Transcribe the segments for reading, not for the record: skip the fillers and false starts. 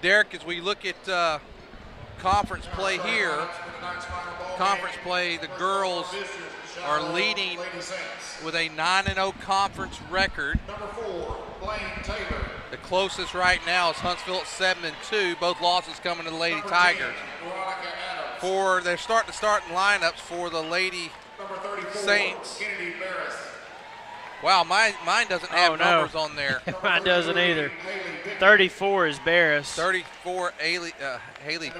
Derek, as we look at conference play here, conference play, the girls are leading with a 9-0 conference record. The closest right now is Huntsville at 7-2. Both losses coming to the Lady Tigers. They're starting to start in lineups for the Lady Saints. Wow, mine doesn't have numbers on there. Mine doesn't either. 34 is Barris. 34, Haley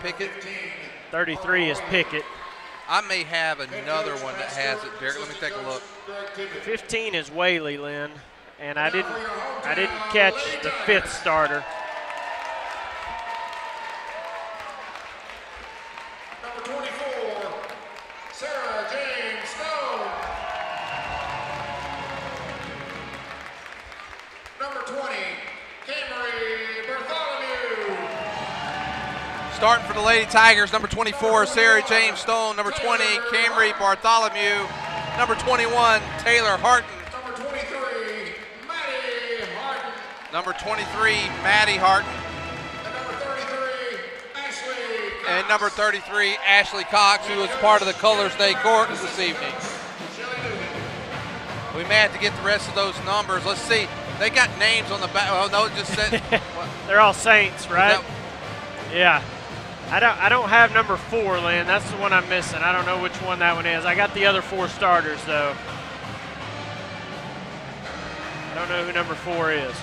Pickett. 33 is Pickett. I may have another one that has it, Derek. Let me take a look. 15 is Whaley, Lynn, and I didn't catch the 5th starter. Number 24, Sarah James Stone. Number 20, Camry Bartholomew. Starting for the Lady Tigers, number 24, Sarah James Stone. Number 20, Camry Bartholomew. Number 21, Taylor Harton. Number 23, Maddie Harton. Number 23, Maddie Harton. And number 33, Ashley Cox, who was part of the Colors Day court this evening. We may have to get the rest of those numbers. Let's see. They got names on the back. Oh, no, it just said. They're all Saints, right? Yeah. I don't have number 4, Lynn. That's the one I'm missing. I don't know which one that one is. I got the other 4 starters, though. I don't know who number 4 is.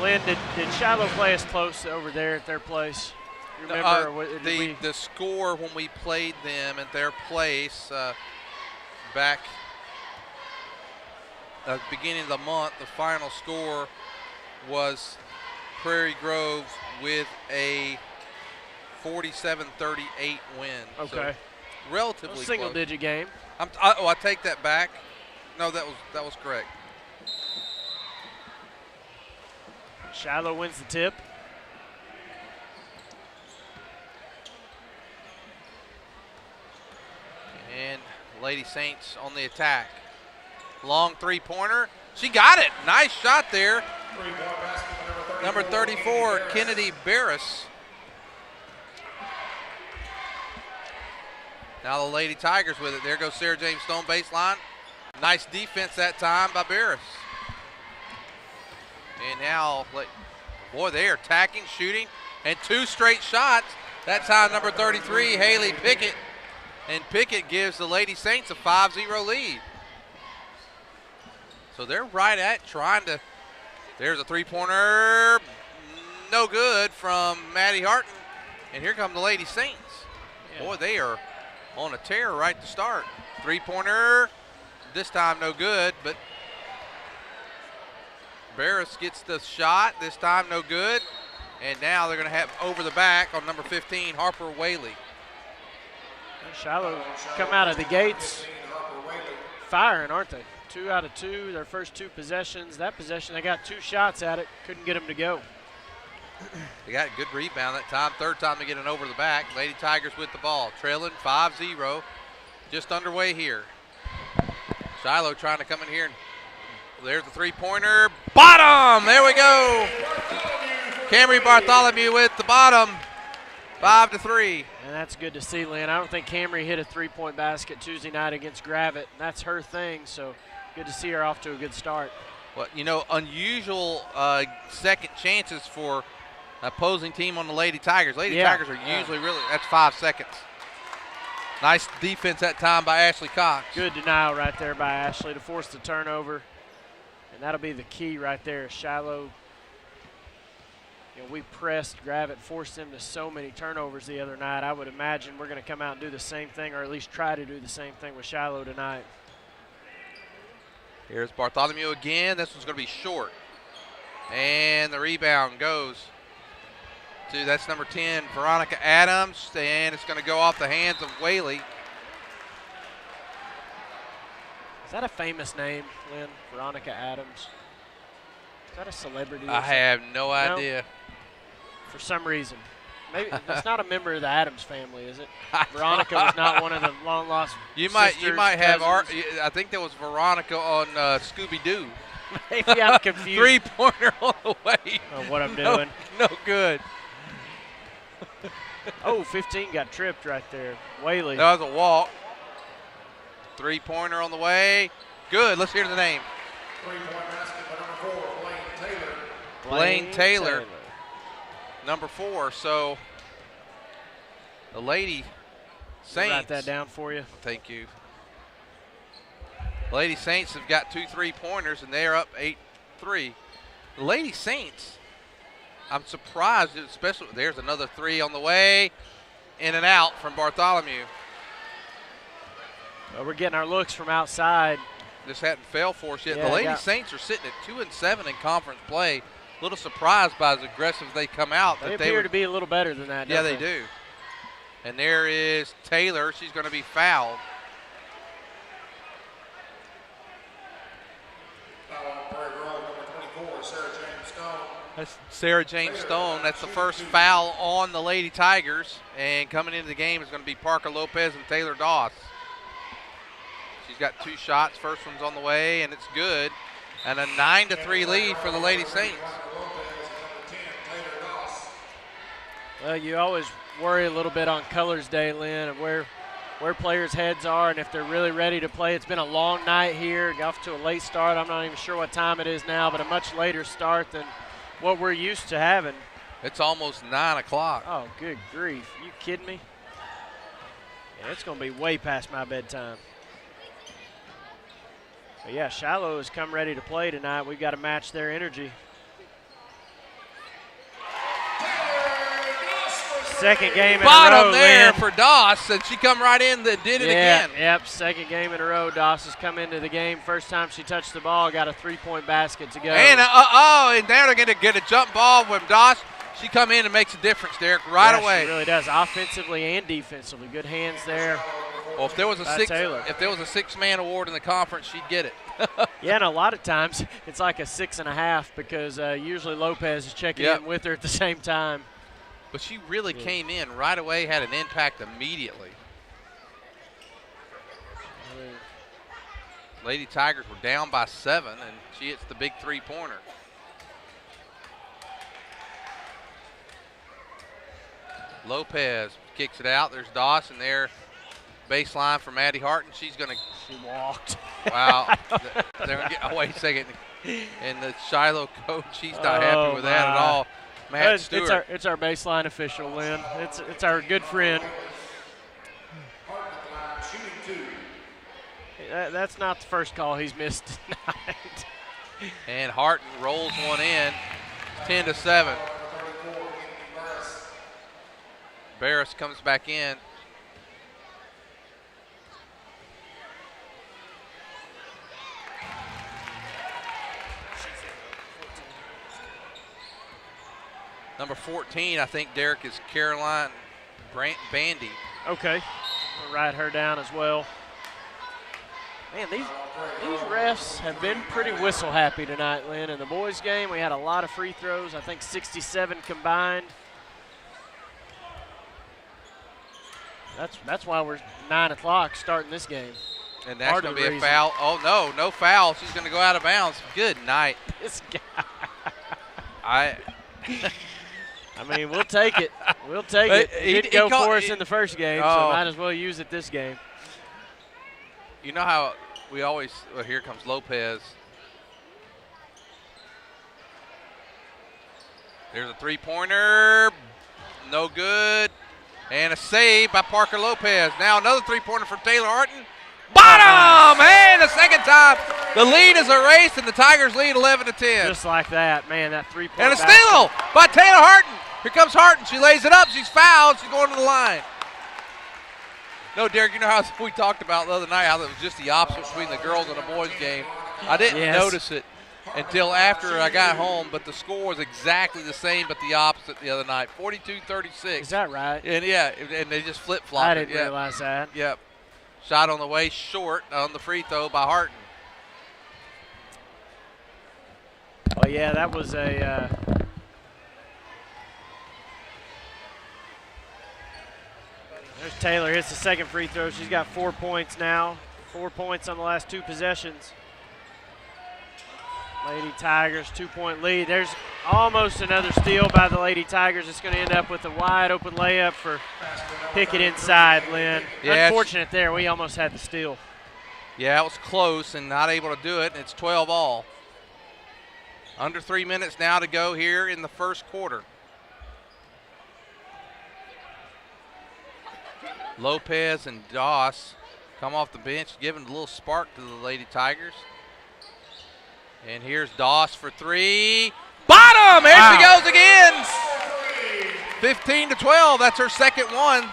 Lynn, did Shiloh play us close over there at their place? You remember? The score when we played them at their place back at the beginning of the month, the final score was Prairie Grove with a 47-38 win. Okay. So relatively single-digit game. I take that back. No, that was correct. Shiloh wins the tip. And Lady Saints on the attack. Long three-pointer. She got it. Nice shot there. Number 34, Kennedy Barris. Now the Lady Tigers with it. There goes Sarah James Stone baseline. Nice defense that time by Barris. And now, boy, they are attacking, shooting, and 2 straight shots. That time, number 33, Haley Pickett. And Pickett gives the Lady Saints a 5-0 lead. So they're right at trying to. There's a three-pointer. No good from Maddie Harton. And here come the Lady Saints. Yeah. Boy, they are on a tear right to start. Three-pointer. This time no good, but Barris gets the shot. This time no good. And now they're going to have over the back on number 15, Harper Whaley. Shiloh come out of the gates firing, aren't they? 2 out of 2, their first 2 possessions. That possession, they got 2 shots at it. Couldn't get them to go. They got a good rebound that time. Third time to get an over the back. Lady Tigers with the ball. Trailing 5-0. Just underway here. Shiloh trying to come in here. There's the three-pointer. Bottom! There we go. Camry Bartholomew with the bottom. 5-3. And that's good to see, Lynn. I don't think Camry hit a 3-point basket Tuesday night against Gravett. That's her thing, so good to see her off to a good start. Well, you know, unusual second chances for opposing team on the Lady Tigers. Lady Tigers are usually that's 5 seconds. Nice defense that time by Ashley Cox. Good denial right there by Ashley to force the turnover. And that'll be the key right there. Shiloh, we pressed Gravett, forced them to so many turnovers the other night. I would imagine we're going to come out and do the same thing, or at least try to do the same thing with Shiloh tonight. Here's Bartholomew again. This one's going to be short. And the rebound goes to, that's number 10, Veronica Adams. And it's going to go off the hands of Whaley. Is that a famous name, Lynn? Veronica Adams? Is that a celebrity? I have no idea. For some reason. Maybe it's not a member of the Adams family, is it? Veronica was not one of the long lost. You might have I think there was Veronica on Scooby-Doo. Maybe I'm confused. Three-pointer on the way. On what I'm doing. No good. Oh, 15 got tripped right there. Whaley. That was a walk. Three-pointer on the way. Good. Let's hear the name. Three-point basket by number 4, Blaine Taylor. Blaine Taylor. Number 4. So the Lady Saints. Write that down for you. Thank you. The Lady Saints have got 2 3-pointers, and they are up 8-3. The Lady Saints, I'm surprised, especially there's another 3 on the way. In and out from Bartholomew. Well, we're getting our looks from outside. This hadn't fell for us yet. Yeah, the Lady Saints are sitting at 2-7 in conference play. A little surprised by as aggressive as they come out. They appear to be a little better than that. Yeah, they do. And there is Taylor. She's going to be fouled. Foul on Prairie Grove, number 24, Sarah James Stone. That's Sarah Jane Stone. That's the first foul on the Lady Tigers. And coming into the game is going to be Parker Lopez and Taylor Doss. She's got 2 shots. First one's on the way, and it's good. And a 9-3 lead for the Lady Saints. Well, you always worry a little bit on Colors Day, Lynn, of where players' heads are and if they're really ready to play. It's been a long night here. Got off to a late start. I'm not even sure what time it is now, but a much later start than what we're used to having. It's almost 9 o'clock. Oh, good grief. You kidding me? Yeah, it's going to be way past my bedtime. But yeah, Shiloh has come ready to play tonight. We've got to match their energy. Second game in a row, Bottom there Lynn. for Doss, and she come right in that did it again. Yep, second game in a row. Doss has come into the game. First time she touched the ball, got a 3-point basket to go. And and now they're going to get a jump ball from Doss. She come in and makes a difference, Derek, right away. She really does, offensively and defensively. Good hands there. Well, if there was a Taylor. if there was a 6-man award in the conference, she'd get it. Yeah, and a lot of times it's like a 6.5 because usually Lopez is checking in with her at the same time. But she really came in right away, had an impact immediately. Lady Tigers were down by 7, and she hits the big 3-pointer. Lopez kicks it out. There's Dawson there. Baseline for Maddie Harton. She's going to. She walked. Wow. They're gonna get, oh, wait a second. And the Shiloh coach, he's not happy with that at all. Matt Stewart. It's our baseline official, Lynn. It's our good friend. That's not the first call he's missed tonight. And Harton rolls one in, 10-7. Barris comes back in. Number 14, I think, Derek, is Caroline Bandy. Okay. We'll write her down as well. Man, these refs have been pretty whistle happy tonight, Lynn. In the boys' game, we had a lot of free throws. I think 67 combined. That's why we're 9 o'clock starting this game. And that's going to be a foul. Oh, no foul. She's going to go out of bounds. Good night. This guy. I mean, we'll take it. We'll take it. He did go for us in the first game, so might as well use it this game. You know how we always – well, here comes Lopez. There's a three-pointer. No good. And a save by Parker Lopez. Now another three-pointer from Taylor Harton. Bottom! And the second time, the lead is erased, and the Tigers lead 11-10. Just like that, man, that three-point And a steal by Taylor Harton. Here comes Harton. She lays it up. She's fouled. She's going to the line. No, Derek, you know how we talked about the other night, how it was just the opposite between the girls and the boys game. I didn't notice it until after I got home, but the score was exactly the same but the opposite the other night, 42-36. Is that right? And, and they just flip-flopped. I didn't realize that. Yep. Shot on the way short on the free throw by Harton. Oh, yeah, that was a there's Taylor, hits the second free throw. She's got 4 points now. 4 points on the last two possessions. Lady Tigers 2-point lead. There's almost another steal by the Lady Tigers. It's going to end up with a wide open layup for Pickett inside, Lynn. Yeah, unfortunate there. We almost had the steal. Yeah, it was close and not able to do it. And it's 12 all. Under 3 minutes now to go here in the first quarter. Lopez and Doss come off the bench, giving a little spark to the Lady Tigers. And here's Doss for three. Bottom! There she goes again. 15-12. That's her second one.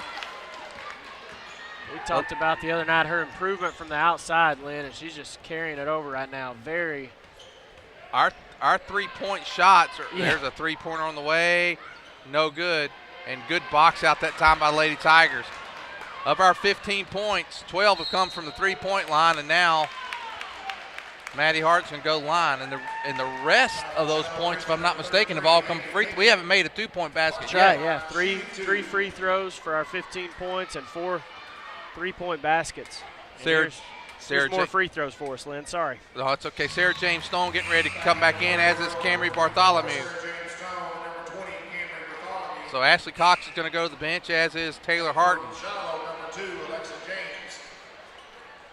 We talked about the other night her improvement from the outside, Lynn, and she's just carrying it over right now. Very. Our 3-point shots. There's a 3-pointer on the way. No good. And good box out that time by Lady Tigers. Of our 15 points, 12 have come from the 3-point line, and now Maddie Hart's going to go line. And the rest of those points, if I'm not mistaken, have all come free. We haven't made a 2-point basket That's yet. right, yeah. Three free throws for our 15 points and 4 3-point baskets. There's more free throws for us, Lynn. Sorry. Oh, it's okay. Sarah James Stone getting ready to come back in, as is Camry Bartholomew. So Ashley Cox is going to go to the bench, as is Taylor Harton.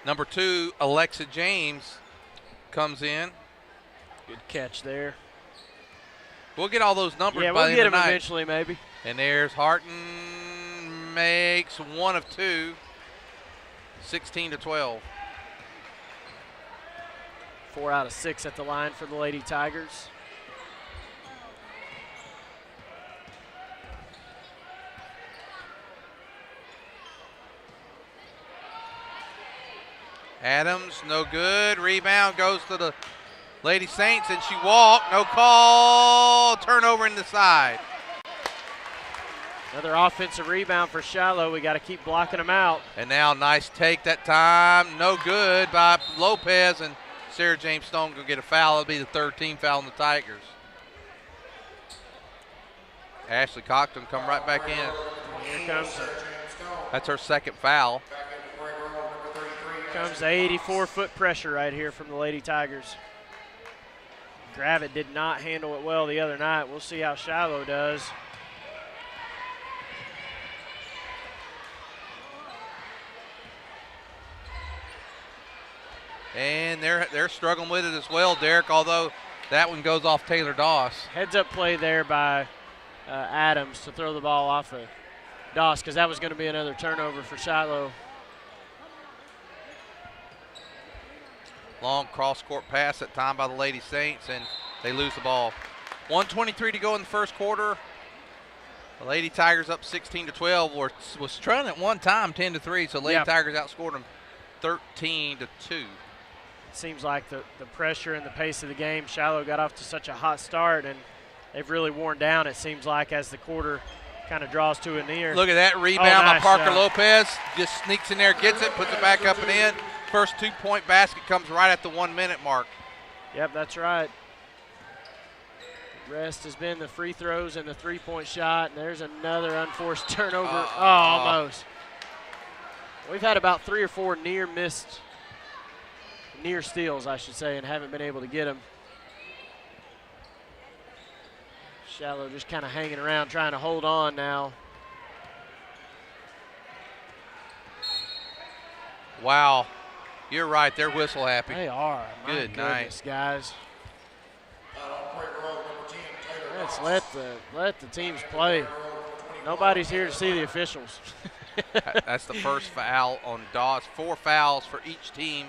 Number 2, Alexa James comes in. Good catch there. We'll get all those numbers by the end of the night. Yeah, we'll get them eventually maybe. And there's Harton, makes 1 of 2, 16-12. 4 out of 6 at the line for the Lady Tigers. Adams, no good. Rebound goes to the Lady Saints, and she walked. No call. Turnover in the side. Another offensive rebound for Shiloh. We got to keep blocking them out. And now nice take that time. No good by Lopez, and Sarah James Stone going to get a foul. It'll be the 3rd team foul on the Tigers. Ashley Cox will come right back in. Here comes. That's her 2nd foul. Comes the 84-foot pressure right here from the Lady Tigers. Gravitt did not handle it well the other night. We'll see how Shiloh does. And they're struggling with it as well, Derek, although that one goes off Taylor Doss. Heads-up play there by Adams to throw the ball off of Doss, because that was going to be another turnover for Shiloh. Long cross-court pass that time by the Lady Saints, and they lose the ball. 1:23 to go in the first quarter. The Lady Tigers up 16-12. Was trailing at one time 10-3, so Lady Tigers outscored them 13-2. It seems like the pressure and the pace of the game, Shiloh got off to such a hot start, and they've really worn down, it seems like, as the quarter kind of draws to a near. Look at that rebound by Parker shot. Lopez. Just sneaks in there, gets it, puts it back up and in. First 2-point basket comes right at the 1-minute mark. Yep, that's right. The rest has been the free throws and the 3-point shot, and there's another unforced turnover. Almost. We've had about 3 or 4 near steals, I should say, and haven't been able to get them. Shiloh just kind of hanging around, trying to hold on now. Wow. You're right. They're whistle happy. They are. Good night, guys. Let the teams play. Nobody's here to see the officials. That's the first foul on Doss. 4 fouls for each team.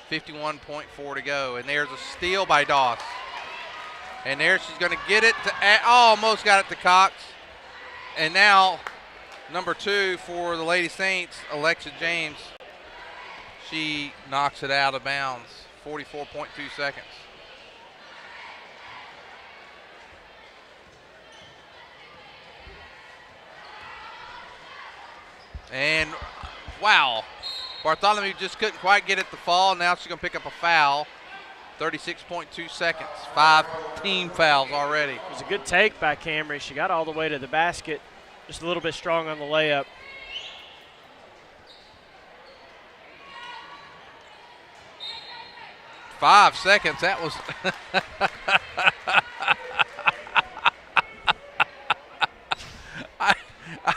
51.4 to go. And there's a steal by Doss. And there she's going to get it to almost got it to Cox. And now number 2 for the Lady Saints, Alexa James. She knocks it out of bounds. 44.2 seconds. And wow, Bartholomew just couldn't quite get it to fall. Now she's going to pick up a foul. 36.2 seconds. 5 team fouls already. It was a good take by Camry. She got all the way to the basket, just a little bit strong on the layup. 5 seconds. That was. I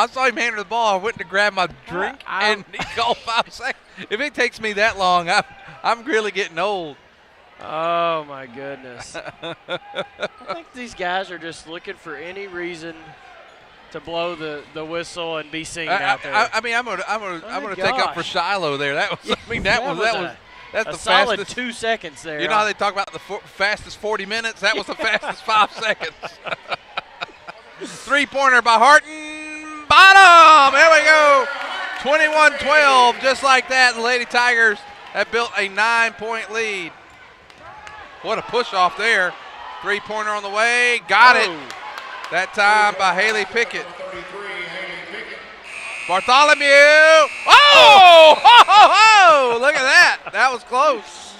saw him hand her the ball. I went to grab my drink, and he called 5 seconds. If it takes me that long, I'm really getting old. Oh, my goodness. I think these guys are just looking for any reason to blow the whistle and be seen out there. I'm gonna take up for Shiloh there. That was. Yeah, that's the solid fastest. 2 seconds there. You know how they talk about the fastest 40 minutes? That was the fastest 5 seconds. 3-pointer by Harton. Bottom. There we go. 21-12. Just like that, the Lady Tigers have built a 9-point lead. What a push off there. 3-pointer on the way. Got it. That time by Haley Pickett. Bartholomew. Oh! Ho, ho, ho! Look at that. That was close.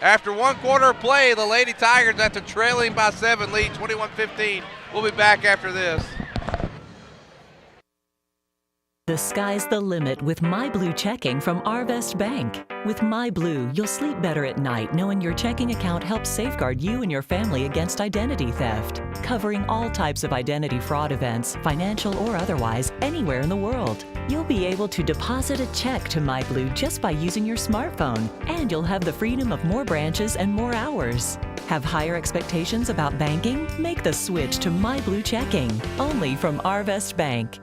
After 1 quarter of play, the Lady Tigers, after trailing by 7, lead 21-15. We'll be back after this. The sky's the limit with MyBlue checking from Arvest Bank. With MyBlue, you'll sleep better at night knowing your checking account helps safeguard you and your family against identity theft, covering all types of identity fraud events, financial or otherwise, anywhere in the world. You'll be able to deposit a check to MyBlue just by using your smartphone, and you'll have the freedom of more branches and more hours. Have higher expectations about banking? Make the switch to MyBlue checking, only from Arvest Bank.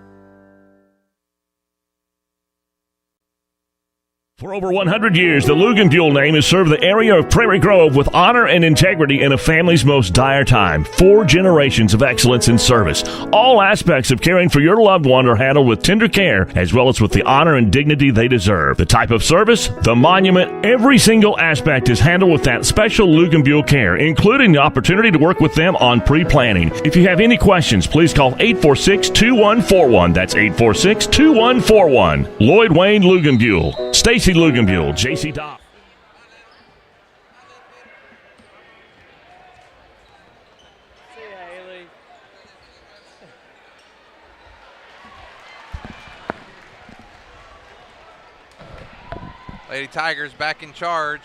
For over 100 years, the Luganbuehl name has served the area of Prairie Grove with honor and integrity in a family's most dire time. 4 generations of excellence in service. All aspects of caring for your loved one are handled with tender care, as well as with the honor and dignity they deserve. The type of service, the monument, every single aspect is handled with that special Luganbuehl care, including the opportunity to work with them on pre-planning. If you have any questions, please call 846-2141. That's 846-2141. Lloyd Wayne Luganbuehl. Stacy Luganbuehl, J.C. Dobb. See you, Haley. Lady Tigers back in charge.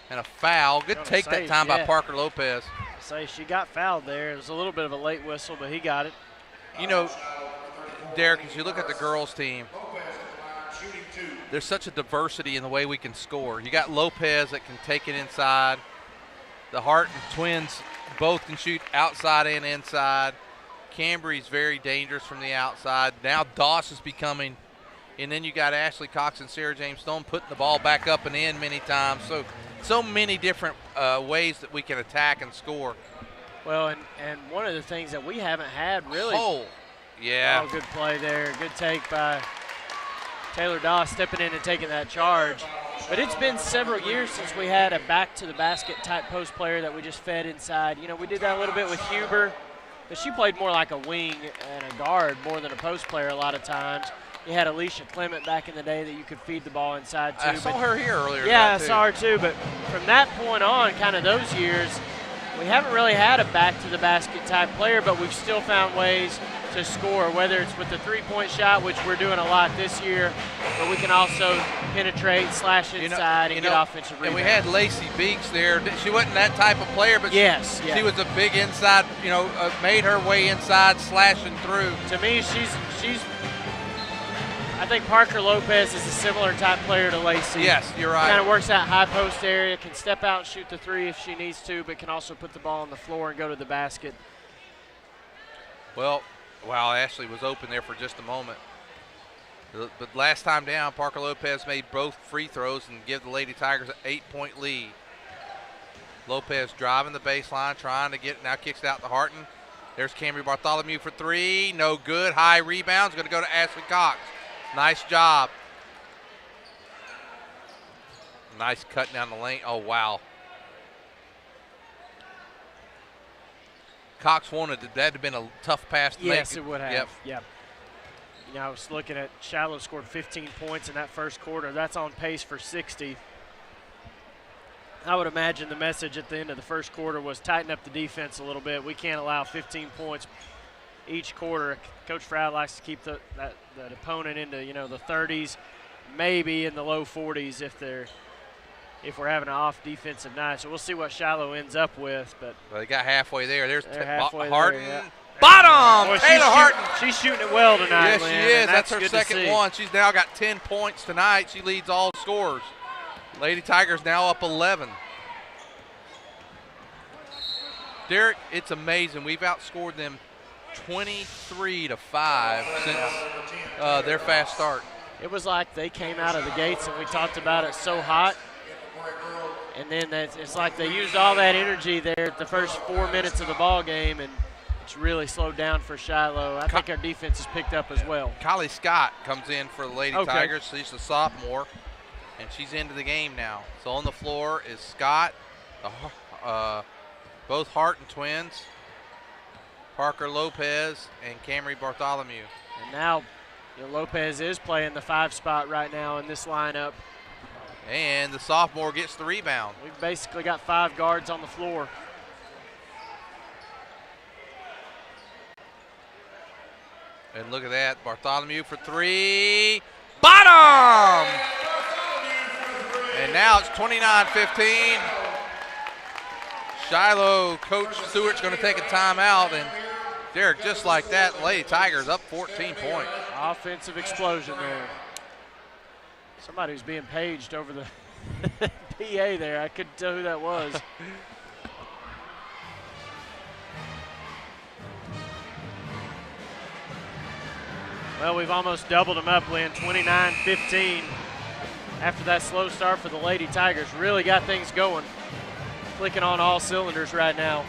And a foul. Good take that time by Parker Lopez. Say she got fouled there. It was a little bit of a late whistle, but he got it. You know, Derek, as you look at the girls' team, there's such a diversity in the way we can score. You got Lopez that can take it inside. The Hart twins both can shoot outside and inside. Cambry's very dangerous from the outside. Now Doss is becoming, and then you got Ashley Cox and Sarah James Stone putting the ball back up and in many times. So many different ways that we can attack and score. Well, and one of the things that we haven't had really. Oh, yeah. Oh, good play there. Good take by Taylor Doss stepping in and taking that charge. But it's been several years since we had a back-to-the-basket type post player that we just fed inside. You know, we did that a little bit with Huber, but she played more like a wing and a guard more than a post player a lot of times. You had Alicia Clement back in the day that you could feed the ball inside to. I saw her here earlier. Yeah, I saw her too. But from that point on, kind of those years, we haven't really had a back-to-the-basket type player, but we've still found ways to score, whether it's with the three-point shot, which we're doing a lot this year, but we can also penetrate, slash inside, and get offensive rebounds. And we had Lacey Beeks there. She wasn't that type of player, but she was a big inside, made her way inside, slashing through. To me, she's I think Parker Lopez is a similar type player to Lacey. Yes, you're right. Kind of works that high post area, can step out and shoot the three if she needs to, but can also put the ball on the floor and go to the basket. Well, wow, Ashley was open there for just a moment. But last time down, Parker Lopez made both free throws and give the Lady Tigers an 8-point lead. Lopez driving the baseline, trying to get, now kicks it out to Harton. There's Cambry Bartholomew for three, no good. High rebounds, going to go to Ashley Cox. Nice job. Nice cut down the lane. Oh, wow. Cox wanted it. That had been a tough pass to make. Yes, it would have. Yep. You know, I was looking at Shiloh scored 15 points in that first quarter. That's on pace for 60. I would imagine the message at the end of the first quarter was tighten up the defense a little bit. We can't allow 15 points each quarter. Coach Froud likes to keep that opponent into, the 30s, maybe in the low 40s if we're having an off defensive night. So we'll see what Shiloh ends up with. But well, they got halfway there. There's halfway Harden. there, yeah. Bottom! Boy, Taylor Harden. She's shooting it well tonight, Yes, Lynn, she is. and That's her good to second see. one. She's now got 10 points tonight. She leads all scorers. Lady Tigers now up 11. Derek, it's amazing. We've outscored them 23-5 since their fast start. It was like they came out of the gates, and we talked about it so hot. And then it's like they used all that energy there at the first 4 minutes of the ball game, and it's really slowed down for Shiloh. I think our defense has picked up as well. Kylie Scott comes in for the Lady Tigers. She's a sophomore, and she's into the game now. So on the floor is Scott, both Harton twins, Parker Lopez, and Camry Bartholomew. And now Lopez is playing the 5 spot right now in this lineup. And the sophomore gets the rebound. We've basically got 5 guards on the floor. And look at that, Bartholomew for 3. Bottom! And now it's 29-15. Shiloh, Coach Stewart's going to take a timeout, and Derek, just like that, Lady Tigers up 14 points. Offensive explosion there. Somebody was being paged over the PA there. I couldn't tell who that was. Well, we've almost doubled them up, Lynn, 29-15. After that slow start for the Lady Tigers, really got things going. Clicking on all cylinders right now.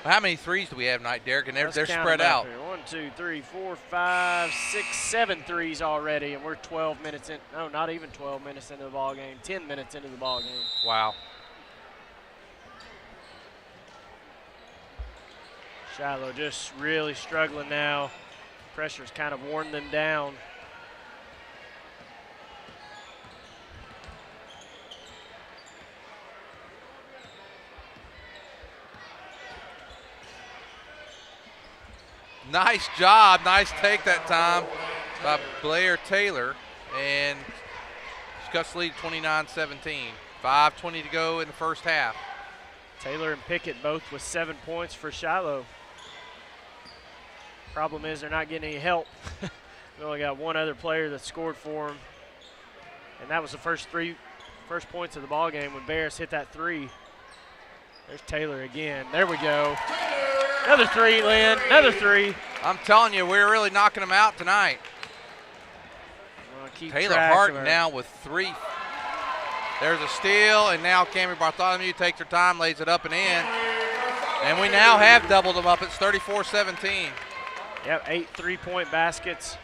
How many threes do we have tonight, Derek? And they're Count spread them out. Here. 1, 2, 3, 4, 5, 6, 7 threes already, and we're 12 minutes in. No, not even 12 minutes into the ball game. 10 minutes into the ball game. Wow. Shiloh just really struggling now. Pressure's kind of worn them down. Nice job, nice take that time by Blair Taylor, and she cuts the lead 29-17. 5:20 to go in the first half. Taylor and Pickett both with 7 points for Shiloh. Problem is they're not getting any help. We only got one other player that scored for them, and that was the first points of the ball game when Barris hit that 3. There's Taylor again. There we go. Another 3, Lynn. Another 3. I'm telling you, we're really knocking them out tonight. Taylor Harton now with 3. There's a steal, and now Camry Bartholomew takes her time, lays it up and in. And we now have doubled them up. It's 34-17. Yep, 8 3-point baskets.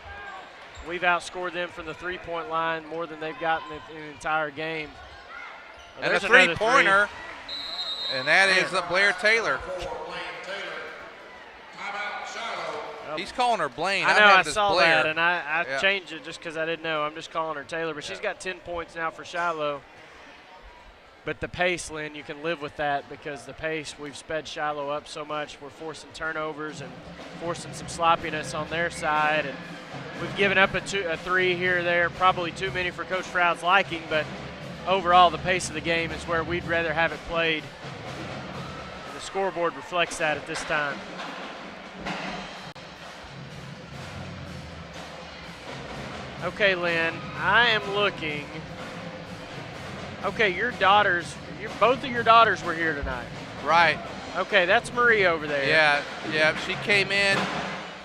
We've outscored them from the 3-point line more than they've gotten in the entire game. Well, and a 3-pointer, and that is Blair Taylor. He's calling her Blaine. I know, I saw Blair. that, and I changed it just because I didn't know. I'm just calling her Taylor, but she's got 10 points now for Shiloh. But the pace, Lynn, you can live with that because the pace, we've sped Shiloh up so much. We're forcing turnovers and forcing some sloppiness on their side. And we've given up a 3 here or there, probably too many for Coach Froud's liking, but overall the pace of the game is where we'd rather have it played. And the scoreboard reflects that at this time. Okay, Lynn, I am looking. Okay, both of your daughters were here tonight. Right. Okay, that's Marie over there. Yeah, she came in.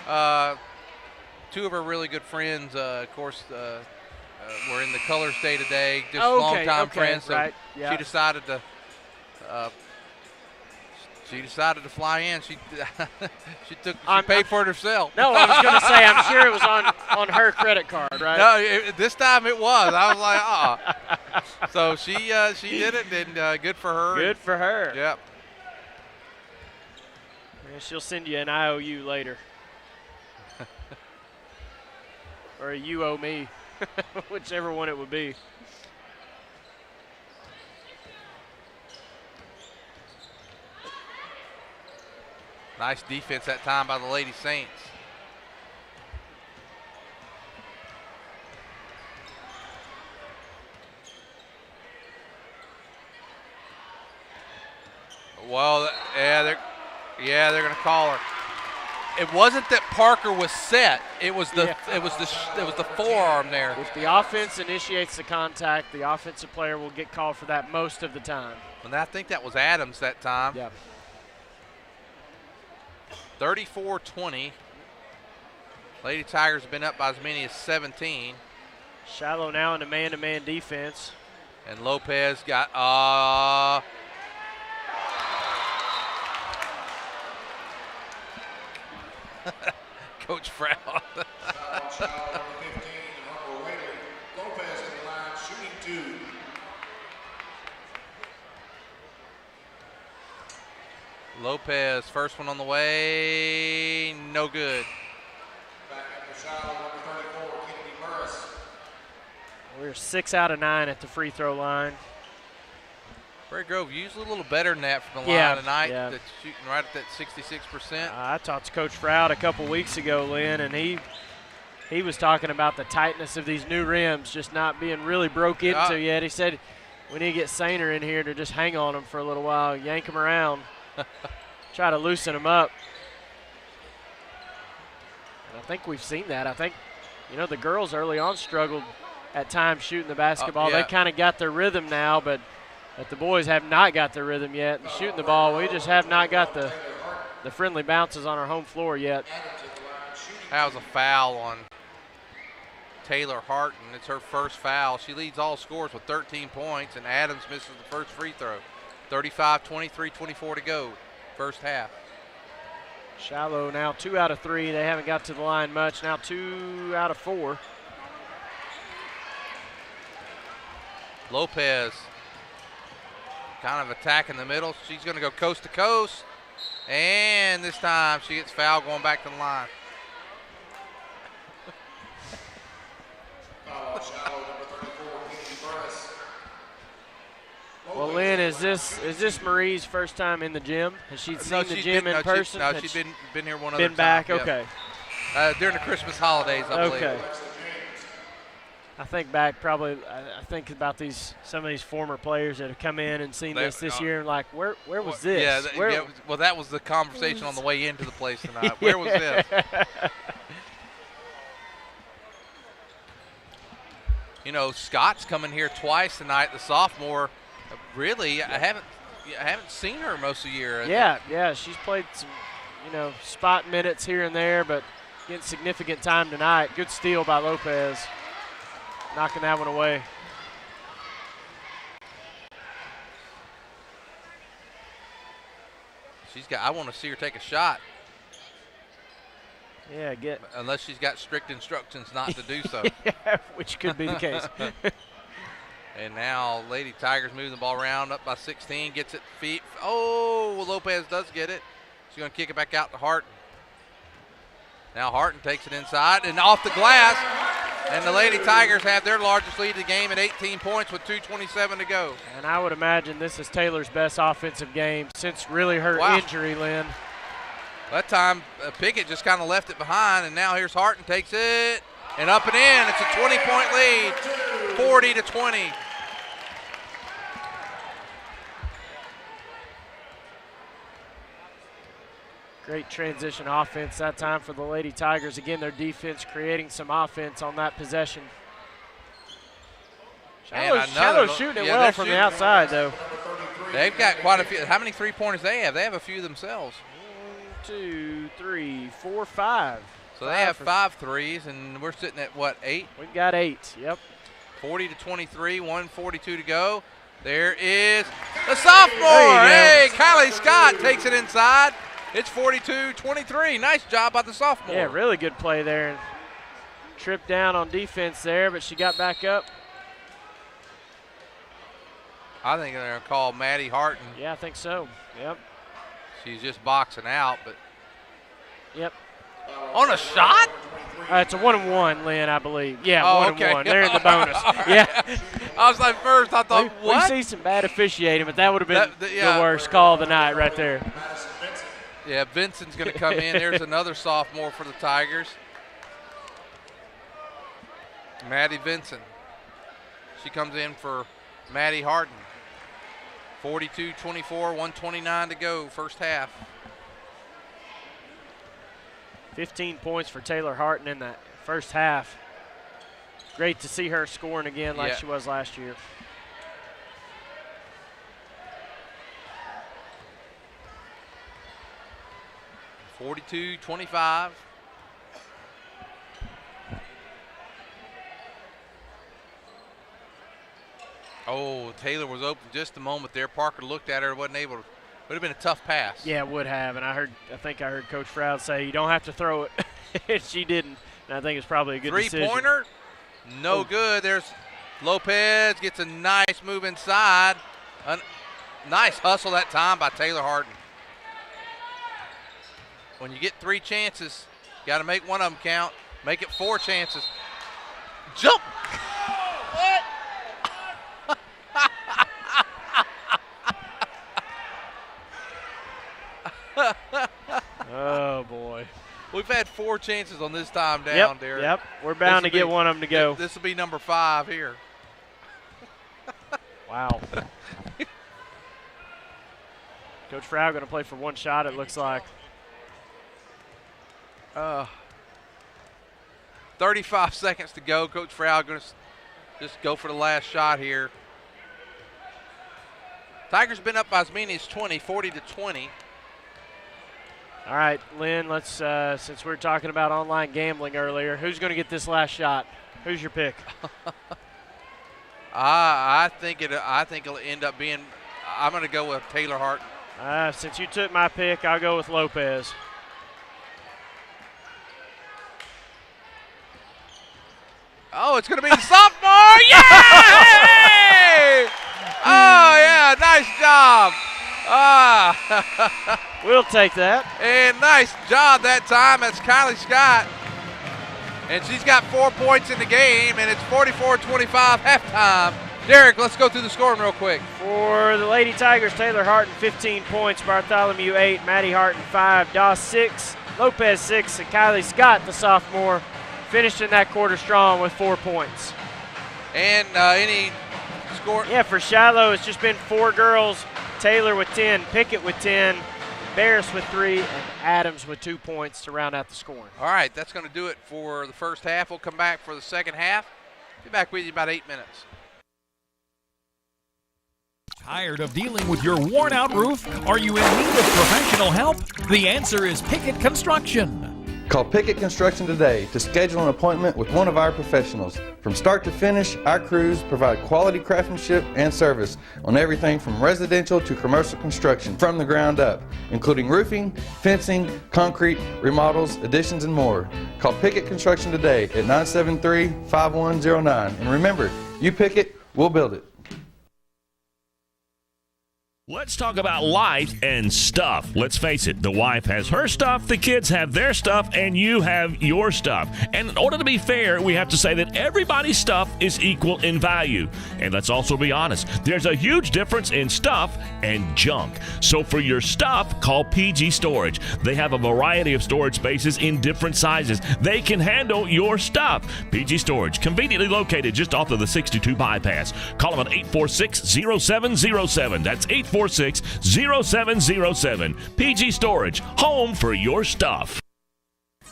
2 of her really good friends, of course, were in the Colors Day today, just longtime friends. So right. Yeah. she decided to fly in. She paid for it herself. No, I was going to say, I'm sure it was on her credit card, right? No, this time it was. I was like, So she did it, and good for her. Good for her. Yep. And she'll send you an IOU later. Or a you owe me, whichever one it would be. Nice defense that time by the Lady Saints. Well, they're going to call her. It wasn't that Parker was set. It was the forearm there. If the offense initiates the contact, the offensive player will get called for that most of the time. And I think that was Adams that time. Yeah. 34-20. Lady Tigers have been up by as many as 17. Shiloh now in a man-to-man defense. And Lopez got Coach Frown. Lopez in the line, shooting 2. Lopez, first one on the way, no good. Back after Shiloh, number 34, Kennedy Burris. We're 6 out of 9 at the free throw line. Prairie Grove usually a little better than that from the Yeah, line tonight. yeah. That's shooting right at that 66%. I talked to Coach Froud a couple weeks ago, Lynn, and he was talking about the tightness of these new rims just not being really broke into yet. He said we need to get Sainer in here to just hang on them for a little while, yank them around, try to loosen them up. And I think we've seen that. I think, the girls early on struggled at times shooting the basketball. Yeah. They kind of got their rhythm now, but the boys have not got their rhythm yet. And shooting the ball, we just have not got the friendly bounces on our home floor yet. That was a foul on Taylor Harton. It's her first foul. She leads all scores with 13 points, and Adams misses the first free throw. 35-23, 24 to go, first half. Shiloh now 2 out of 3. They haven't got to the line much. Now 2 out of 4. Lopez kind of attacking the middle. She's going to go coast to coast, and this time she gets fouled going back to the line. Well, Lynn, is this Marie's first time in the gym? Has she seen the gym in person? She's been here one other time. Been back, yep. okay. During the Christmas holidays, I believe. Okay. I think back probably. I think about some of these former players that have come in and seen this year, and like, where was this? Yeah, well, that was the conversation on the way into the place tonight. Where was this? Scott's coming here twice tonight. The sophomore, really, I haven't seen her most of the year. Yeah, she's played some, spot minutes here and there, but getting significant time tonight. Good steal by Lopez. Knocking that one away. I want to see her take a shot. Yeah, unless she's got strict instructions not to do so. Yeah, which could be the case. And now Lady Tigers moving the ball around, up by 16, gets it feet. Oh, Lopez does get it. She's going to kick it back out to Harton. Now Harton takes it inside and off the glass. And the Lady Tigers have their largest lead of the game at 18 points with 2:27 to go. And I would imagine this is Taylor's best offensive game since really her injury, Lynn. That time Pickett just kind of left it behind, and now here's Harton, takes it, and up and in. It's a 20-point lead, 40-20. Great transition offense that time for the Lady Tigers. Again, their defense creating some offense on that possession. Shiloh's shooting it well from the outside, though. They've got quite a few. How many three-pointers they have? They have a few themselves. 1, 2, 3, 4, 5. So they have 5 threes, and we're sitting at, what, 8? We've got 8, yep. 40-23, 1:42 to go. There is the sophomore. Hey, Kylie Scott takes it inside. It's 42-23. Nice job by the sophomore. Yeah, really good play there. And tripped down on defense there, but she got back up. I think they're going to call Maddie Harton. Yeah, I think so. Yep. She's just boxing out, but. Yep. On a shot? It's a 1-1, Lynn, I believe. Yeah, 1-1. They're in the bonus. Right. Yeah. I was like, first, I thought, what? We see some bad officiating, but that would have been the worst call of the night right there. Yeah, Vincent's going to come in. There's another sophomore for the Tigers. Maddie Vincent. She comes in for Maddie Harden. 42-24, 129 to go, first half. 15 points for Taylor Harton in that first half. Great to see her scoring again like she was last year. (42-25). Oh, Taylor was open just a moment there. Parker looked at her, wasn't able to. Would have been a tough pass. Yeah, it would have. And I think I heard Coach Froud say you don't have to throw it. And she didn't. And I think it's probably a good decision. Three-pointer, no good. There's Lopez, gets a nice move inside. A nice hustle that time by Taylor Harton. When you get 3 chances, you got to make one of them count. Make it 4 chances. Jump! What? Oh, boy. We've had 4 chances on this time down, Derek. Yep, we're bound to get one of them to go. This will be number 5 here. Wow. Coach Froud going to play for one shot, it looks like. 35 seconds to go. Coach Froud going to just go for the last shot here. Tigers been up by as many as 20, 40-20. All right, Lynn, let's since we were talking about online gambling earlier, who's going to get this last shot? Who's your pick? I think it'll end up being. I'm going to go with Taylor Harton. Since you took my pick, I'll go with Lopez. Oh, it's going to be the sophomore! Yay! Oh yeah, nice job. We'll take that. And nice job that time. That's Kylie Scott. And she's got 4 points in the game, and it's 44-25 halftime. Derek, let's go through the scoring real quick. For the Lady Tigers, Taylor Harton, 15 points, Bartholomew 8, Maddie Harton 5, Doss 6, Lopez 6, and Kylie Scott, the sophomore, finished in that quarter strong with 4 points. And any score? Yeah, for Shiloh, it's just been 4 girls. Taylor with 10, Pickett with 10, Barris with 3, and Adams with 2 points to round out the scoring. All right, that's going to do it for the first half. We'll come back for the second half. Be back with you in about 8 minutes. Tired of dealing with your worn-out roof? Are you in need of professional help? The answer is Pickett Construction. Call Pickett Construction today to schedule an appointment with one of our professionals. From start to finish, our crews provide quality craftsmanship and service on everything from residential to commercial construction from the ground up, including roofing, fencing, concrete, remodels, additions, and more. Call Pickett Construction today at 973-5109. And remember, you pick it, we'll build it. Let's talk about life and stuff. Let's face it, the wife has her stuff, the kids have their stuff, and you have your stuff. And in order to be fair, we have to say that everybody's stuff is equal in value. And let's also be honest, there's a huge difference in stuff and junk. So for your stuff, call PG Storage. They have a variety of storage spaces in different sizes. They can handle your stuff. PG Storage, conveniently located just off of the 62 bypass. Call them at 846-0707. That's 846-0707. PG Storage, home for your stuff.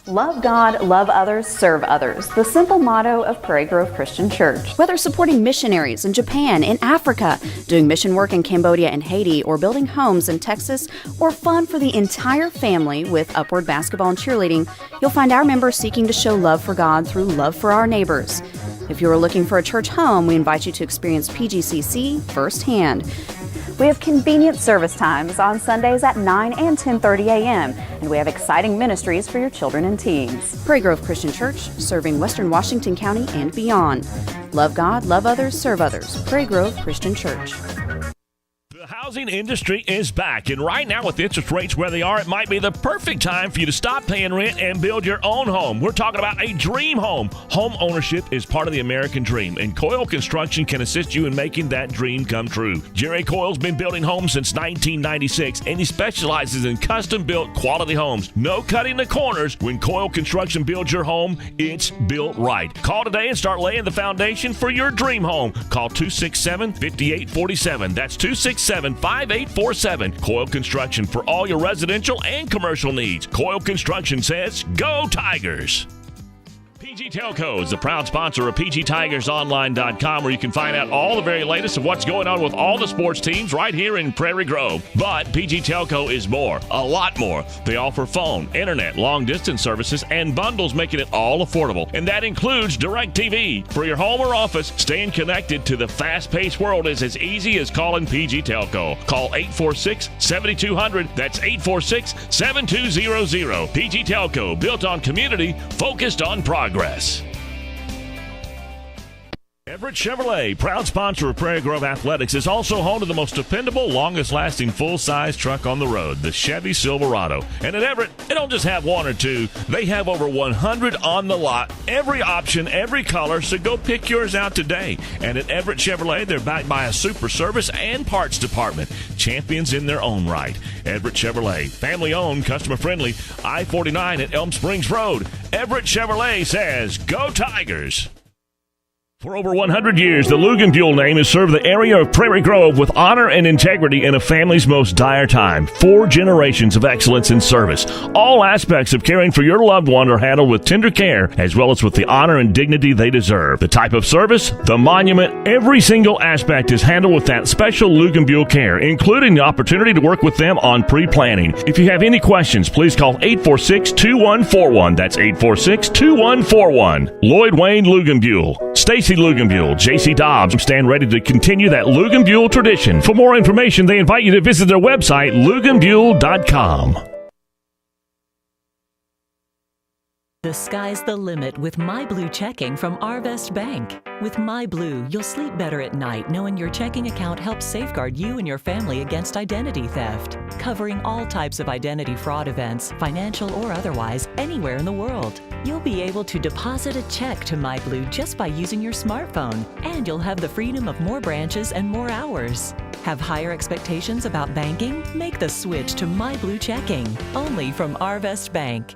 Love God, love others, serve others. The simple motto of Prairie Grove Christian Church. Whether supporting missionaries in Japan, in Africa, doing mission work in Cambodia and Haiti, or building homes in Texas, or fun for the entire family with Upward Basketball and Cheerleading, you'll find our members seeking to show love for God through love for our neighbors. If you are looking for a church home, we invite you to experience PGCC firsthand. We have convenient service times on Sundays at 9 and 10:30 a.m., and we have exciting ministries for your children and teens. Prairie Grove Christian Church, serving Western Washington County and beyond. Love God, love others, serve others. Prairie Grove Christian Church. The housing industry is back, and right now with interest rates where they are, it might be the perfect time for you to stop paying rent and build your own home. We're talking about a dream home. Home ownership is part of the American dream, and Coyle Construction can assist you in making that dream come true. Jerry Coyle's been building homes since 1996, and he specializes in custom-built quality homes. No cutting the corners. When Coyle Construction builds your home, it's built right. Call today and start laying the foundation for your dream home. Call 267-5847. That's 267-5847. 617-217-5847. Coyle Construction for all your residential and commercial needs. Coyle Construction says, go Tigers! PG Telco is the proud sponsor of PGTigersOnline.com, where you can find out all the very latest of what's going on with all the sports teams right here in Prairie Grove. But PG Telco is more, a lot more. They offer phone, internet, long-distance services, and bundles, making it all affordable. And that includes DirecTV. For your home or office, staying connected to the fast-paced world is as easy as calling PG Telco. Call 846-7200. That's 846-7200. PG Telco, built on community, focused on progress. Everett Chevrolet, proud sponsor of Prairie Grove Athletics, is also home to the most dependable, longest-lasting full-size truck on the road, the Chevy Silverado. And at Everett, they don't just have one or two. They have over 100 on the lot, every option, every color, so go pick yours out today. And at Everett Chevrolet, they're backed by a super service and parts department, champions in their own right. Everett Chevrolet, family-owned, customer-friendly, I-49 at Elm Springs Road. Everett Chevrolet says, go Tigers! For over 100 years, the Luganbuehl name has served the area of Prairie Grove with honor and integrity in a family's most dire time. 4 generations of excellence in service. All aspects of caring for your loved one are handled with tender care, as well as with the honor and dignity they deserve. The type of service, the monument, every single aspect is handled with that special Luganbuehl care, including the opportunity to work with them on pre-planning. If you have any questions, please call 846-2141. That's 846-2141. Lloyd Wayne Luganbuehl. Stacy Luganbuehl, J.C. Dobbs stand ready to continue that Luganbuehl tradition. For more information, they invite you to visit their website, luganbuehl.com. The sky's the limit with My Blue checking from Arvest Bank. With My Blue, you'll sleep better at night knowing your checking account helps safeguard you and your family against identity theft, covering all types of identity fraud events, financial or otherwise, anywhere in the world. You'll be able to deposit a check to My Blue just by using your smartphone, and you'll have the freedom of more branches and more hours. Have higher expectations about banking? Make the switch to My Blue checking, only from Arvest Bank.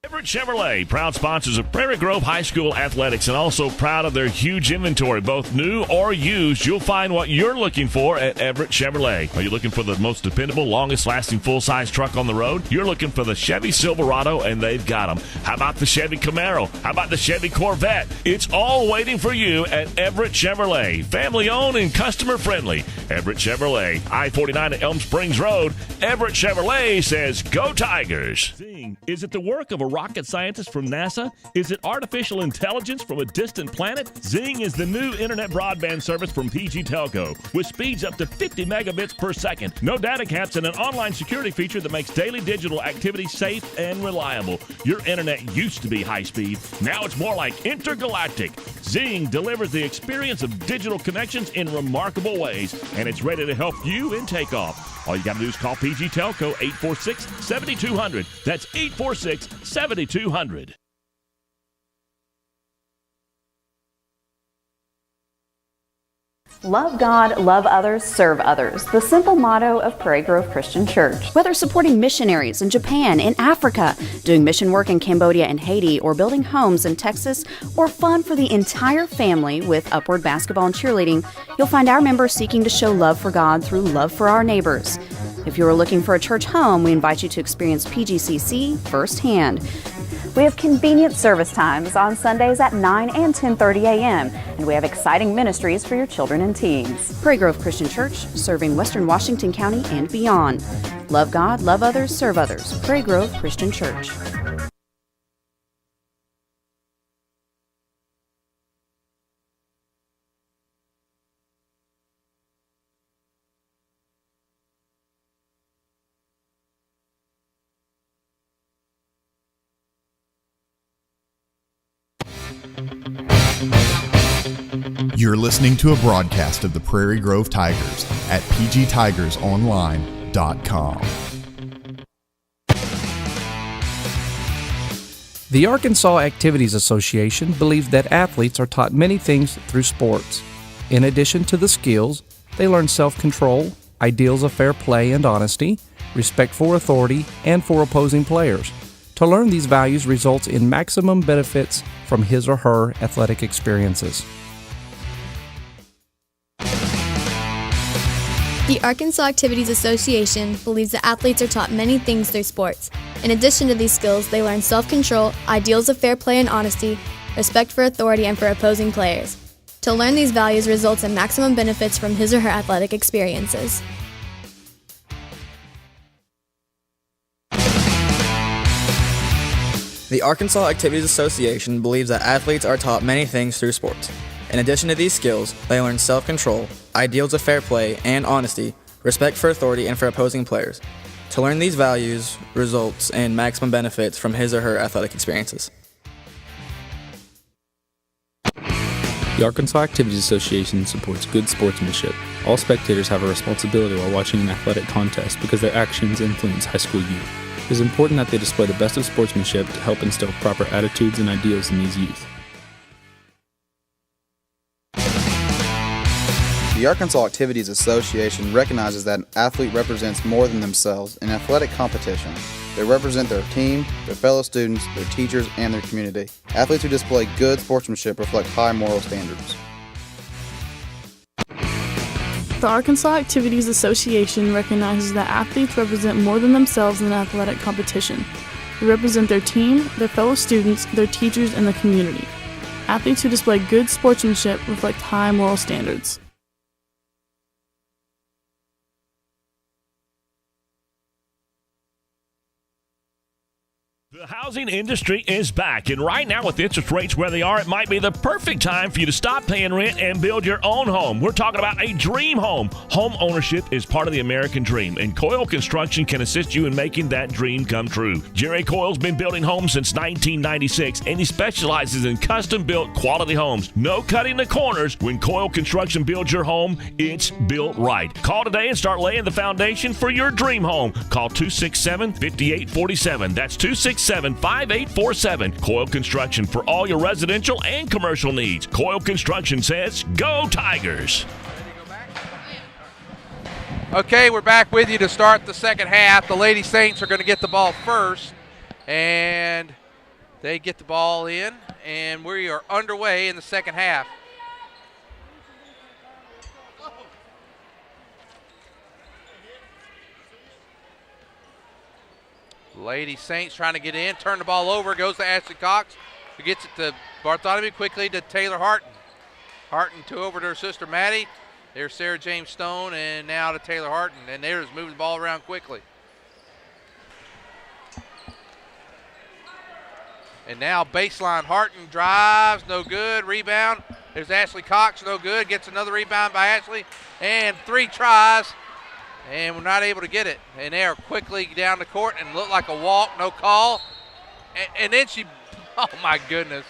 Everett Chevrolet, proud sponsors of Prairie Grove High School athletics, and also proud of their huge inventory, both new or used. You'll find what you're looking for at Everett Chevrolet. Are you looking for the most dependable, longest-lasting full-size truck on the road? You're looking for the Chevy Silverado, and they've got them. How about the Chevy Camaro? How about the Chevy Corvette? It's all waiting for you at Everett Chevrolet. Family-owned and customer-friendly. Everett Chevrolet, I-49 at Elm Springs Road. Everett Chevrolet says, go Tigers! Is it the work of a rocket scientist from NASA? Is it artificial intelligence from a distant planet? Zing is the new internet broadband service from PG Telco with speeds up to 50 megabits per second. No data caps and an online security feature that makes daily digital activity safe and reliable. Your internet used to be high speed. Now it's more like intergalactic. Zing delivers the experience of digital connections in remarkable ways, and it's ready to help you in takeoff. All you got to do is call PG Telco 846-7200. That's 846-7200. Love God, love others, serve others. The simple motto of Prairie Grove Christian Church. Whether supporting missionaries in Japan, in Africa, doing mission work in Cambodia and Haiti, or building homes in Texas, or fun for the entire family with Upward Basketball and Cheerleading, you'll find our members seeking to show love for God through love for our neighbors. If you are looking for a church home, we invite you to experience PGCC firsthand. We have convenient service times on Sundays at 9 and 10:30 a.m., and we have exciting ministries for your children and teens. Prairie Grove Christian Church, serving Western Washington County and beyond. Love God, love others, serve others. Prairie Grove Christian Church. You're listening to a broadcast of the Prairie Grove Tigers at pgtigersonline.com. The Arkansas Activities Association believes that athletes are taught many things through sports. In addition to the skills, they learn self-control, ideals of fair play and honesty, respect for authority, and for opposing players. To learn these values results in maximum benefits from his or her athletic experiences. The Arkansas Activities Association believes that athletes are taught many things through sports. In addition to these skills, they learn self-control, ideals of fair play and honesty, respect for authority and for opposing players. To learn these values results in maximum benefits from his or her athletic experiences. The Arkansas Activities Association believes that athletes are taught many things through sports. In addition to these skills, they learn self-control, ideals of fair play and honesty, respect for authority and for opposing players. To learn these values results in maximum benefits from his or her athletic experiences. The Arkansas Activities Association supports good sportsmanship. All spectators have a responsibility while watching an athletic contest because their actions influence high school youth. It is important that they display the best of sportsmanship to help instill proper attitudes and ideals in these youth. The Arkansas Activities Association recognizes that an athlete represents more than themselves in athletic competition. They represent their team, their fellow students, their teachers, and their community. Athletes who display good sportsmanship reflect high moral standards. The Arkansas Activities Association recognizes that athletes represent more than themselves in athletic competition. They represent their team, their fellow students, their teachers, and the community. Athletes who display good sportsmanship reflect high moral standards. The housing industry is back, and right now with interest rates where they are, it might be the perfect time for you to stop paying rent and build your own home. We're talking about a dream home. Home ownership is part of the American dream, and Coyle Construction can assist you in making that dream come true. Jerry Coyle's been building homes since 1996, and he specializes in custom-built quality homes. No cutting the corners. When Coyle Construction builds your home, it's built right. Call today and start laying the foundation for your dream home. Call 267-5847. That's 267-5847. Coyle Construction for all your residential and commercial needs. Coyle Construction says, go Tigers! Okay, we're back with you to start the second half. The Lady Saints are going to get the ball first, and they get the ball in, and we are underway in the second half. Lady Saints trying to get in, turn the ball over, goes to Ashley Cox, who gets it to Bartholomew, quickly to Taylor Harton. Harton over to her sister Maddie. There's Sarah James Stone, and now to Taylor Harton, and they're just moving the ball around quickly. And now baseline, Harton drives, no good, rebound. There's Ashley Cox, no good, gets another rebound by Ashley, and 3 tries. And we're not able to get it. And they are quickly down the court and look like a walk, no call. And then she, oh my goodness.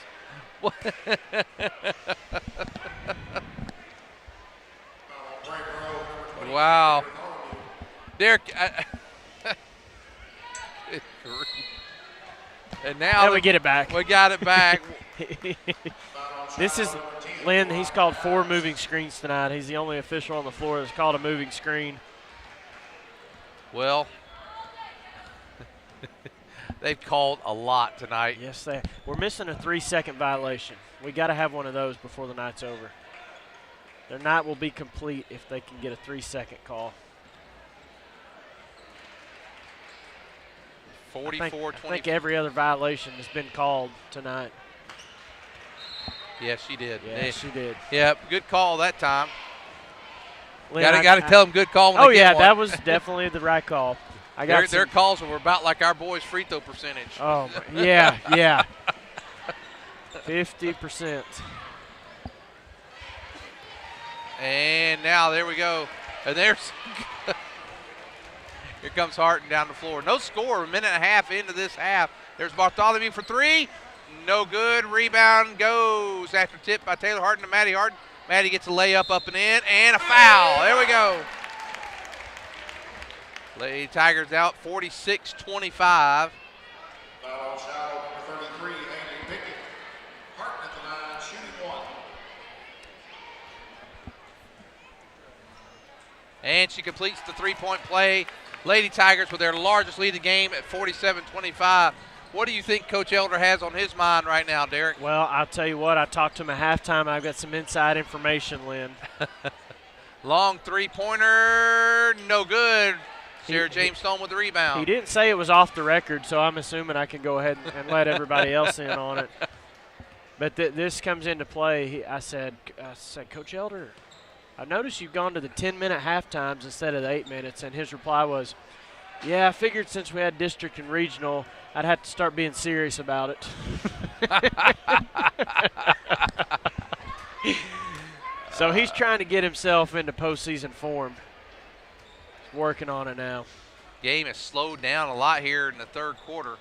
Wow. Derek. And now we get it back. We got it back. This is Lynn. He's called 4 moving screens tonight. He's the only official on the floor that's called a moving screen. Well, they've called a lot tonight. Yes, we're missing a 3-second violation. We got to have one of those before the night's over. Their night will be complete if they can get a 3-second call. 44-20. I think every other violation has been called tonight. Yes, she did. Yes, she did. Yep, good call that time. Lynn, Got to tell them good call when they get one. That was definitely the right call. Their calls were about like our boys' free throw percentage. Oh, yeah. 50%. And now there we go. And there's here comes Harton down the floor. No score, a minute and a half into this half. There's Bartholomew for 3. No good. Rebound goes after tip by Taylor Harton to Maddie Harton. Maddie gets a layup up and in, and a foul. There we go. Lady Tigers out 46-25. Foul on Shiloh, number 33, Amy Pickett. Harton at the line, shooting 1. And she completes the 3-point play. Lady Tigers with their largest lead of the game at 47-25. What do you think Coach Elder has on his mind right now, Derek? Well, I'll tell you what, I talked to him at halftime. I've got some inside information, Lynn. Long three-pointer, no good. Sarah James Stone with the rebound. He didn't say it was off the record, so I'm assuming I can go ahead and let everybody else in on it. But this comes into play. I said, Coach Elder, I noticed you've gone to the 10-minute half times instead of the 8 minutes, and his reply was, yeah, I figured since we had district and regional, I'd have to start being serious about it. So he's trying to get himself into postseason form. He's working on it now. Game has slowed down a lot here in the third quarter.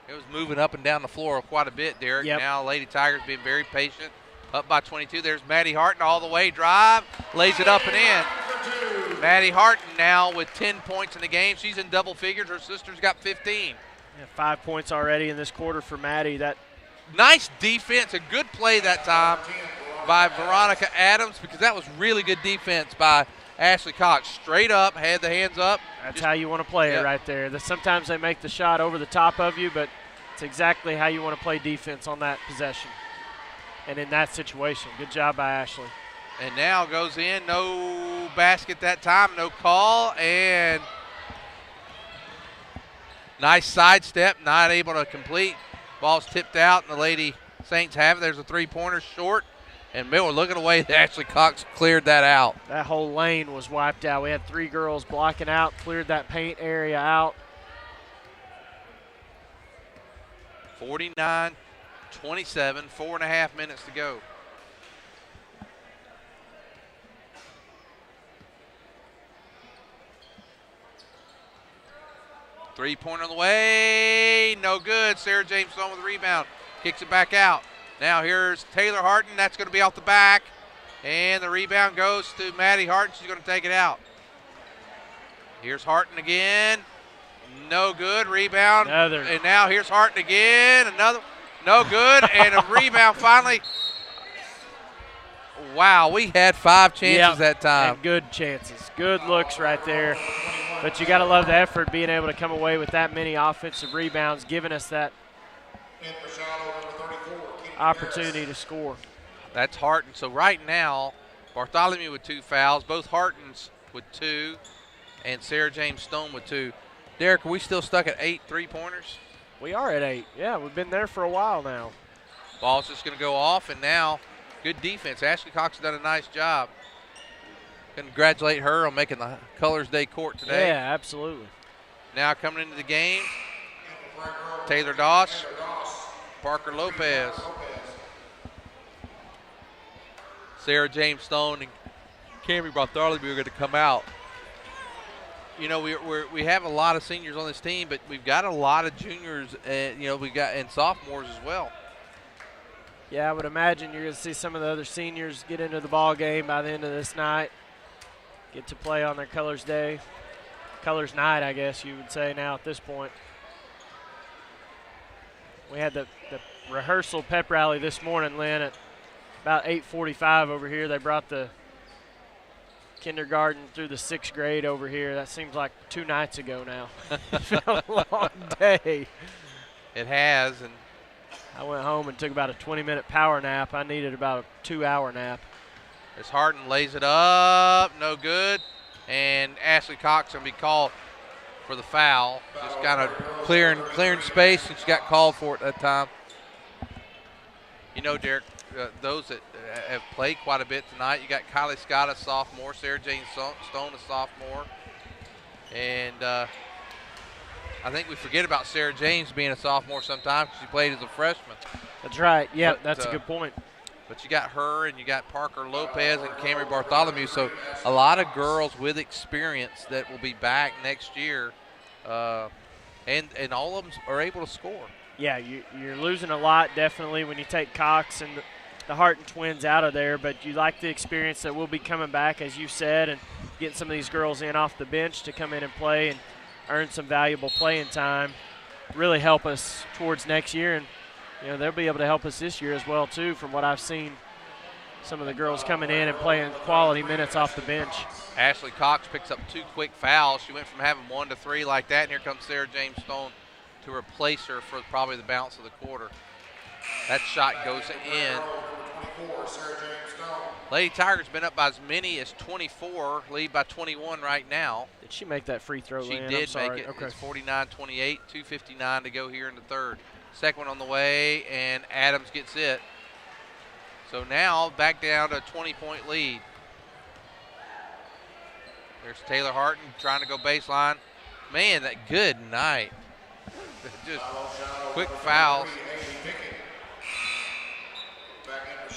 It was moving up and down the floor quite a bit, Derek. Yep. Now Lady Tigers being very patient. Up by 22. There's Maddie Harton all the way. Drive. Lays it up and in. Maddie Harton now with 10 points in the game. She's in double figures. Her sister's got 15. Yeah, 5 points already in this quarter for Maddie. That nice defense. A good play that time by Veronica Adams, because that was really good defense by Ashley Cox. Straight up, had the hands up. That's how you want to play it right there. Sometimes they make the shot over the top of you, but it's exactly how you want to play defense on that possession and in that situation. Good job by Ashley. And now goes in. No basket that time. No call. And nice sidestep. Not able to complete. Ball's tipped out, and the Lady Saints have it. There's a three-pointer short. And Miller looking away. Ashley Cox cleared that out. That whole lane was wiped out. We had 3 girls blocking out, cleared that paint area out. 49-27, 4.5 minutes to go. Three-pointer on the way, no good. Sarah James Stone with the rebound, kicks it back out. Now here's Taylor Harton. That's going to be off the back. And the rebound goes to Maddie Harton. She's going to take it out. Here's Harton again. No good. Rebound. Another. And now here's Harton again. Another. No good. And a rebound finally. Wow, we had 5 chances that time. And good chances. Good looks right there. But you got to love the effort, being able to come away with that many offensive rebounds, giving us that opportunity to score. That's Harton. So right now, Bartholomew with 2 fouls, both Hartons with 2, and Sarah James Stone with 2. Derek, are we still stuck at 8 three-pointers? We are at 8. Yeah, we've been there for a while now. Ball's just going to go off, and now good defense. Ashley Cox has done a nice job. Congratulate her on making the Colors Day court today. Yeah, absolutely. Now coming into the game, Taylor Doss, Parker Lopez. Sarah James Stone and Camry Bartholomew are going to come out. You know, we have a lot of seniors on this team, but we've got a lot of juniors, and we've got and sophomores as well. Yeah, I would imagine you're going to see some of the other seniors get into the ball game by the end of this night, get to play on their Colors Day, Colors Night, I guess you would say now at this point. We had the rehearsal pep rally this morning, Lynn, at about 8:45 over here. They brought the kindergarten through the 6th grade over here. That seems like 2 nights ago now. It's been a long day. It has, and I went home and took about a 20-minute power nap. I needed about a 2-hour nap. As Harden lays it up, no good. And Ashley Cox going to be called for the foul. Just kind of clearing space, and she got called for it that time. You know, Derek, those that have played quite a bit tonight, you got Kylie Scott, a sophomore, Sarah Jane Stone, a sophomore. And I think we forget about Sarah James being a sophomore sometimes because she played as a freshman. That's right. Yeah, that's a good point. But you got her, and you got Parker Lopez and Camry Bartholomew. So a lot of girls with experience that will be back next year, and all of them are able to score. Yeah, you're losing a lot definitely when you take Cox and the Harton twins out of there, but you like the experience that will be coming back, as you said, and getting some of these girls in off the bench to come in and play and earn some valuable playing time, really help us towards next year. And they'll be able to help us this year as well too, from what I've seen. Some of the girls coming in and playing quality minutes off the bench. Ashley Cox picks up 2 quick fouls. She went from having 1 to 3 like that, and here comes Sarah James Stone to replace her for probably the balance of the quarter. That shot goes in. 4, Sarah James Stone. Lady Tigers been up by as many as 24, lead by 21 right now. Did she make that free throw, She Lynn? did I'm sorry. make it. Okay. It's 49-28, 2:59 to go here in the third. Second one on the way, and Adams gets it. So now back down to a 20-point lead. There's Taylor Harton trying to go baseline. Man, that good night. Just quick fouls.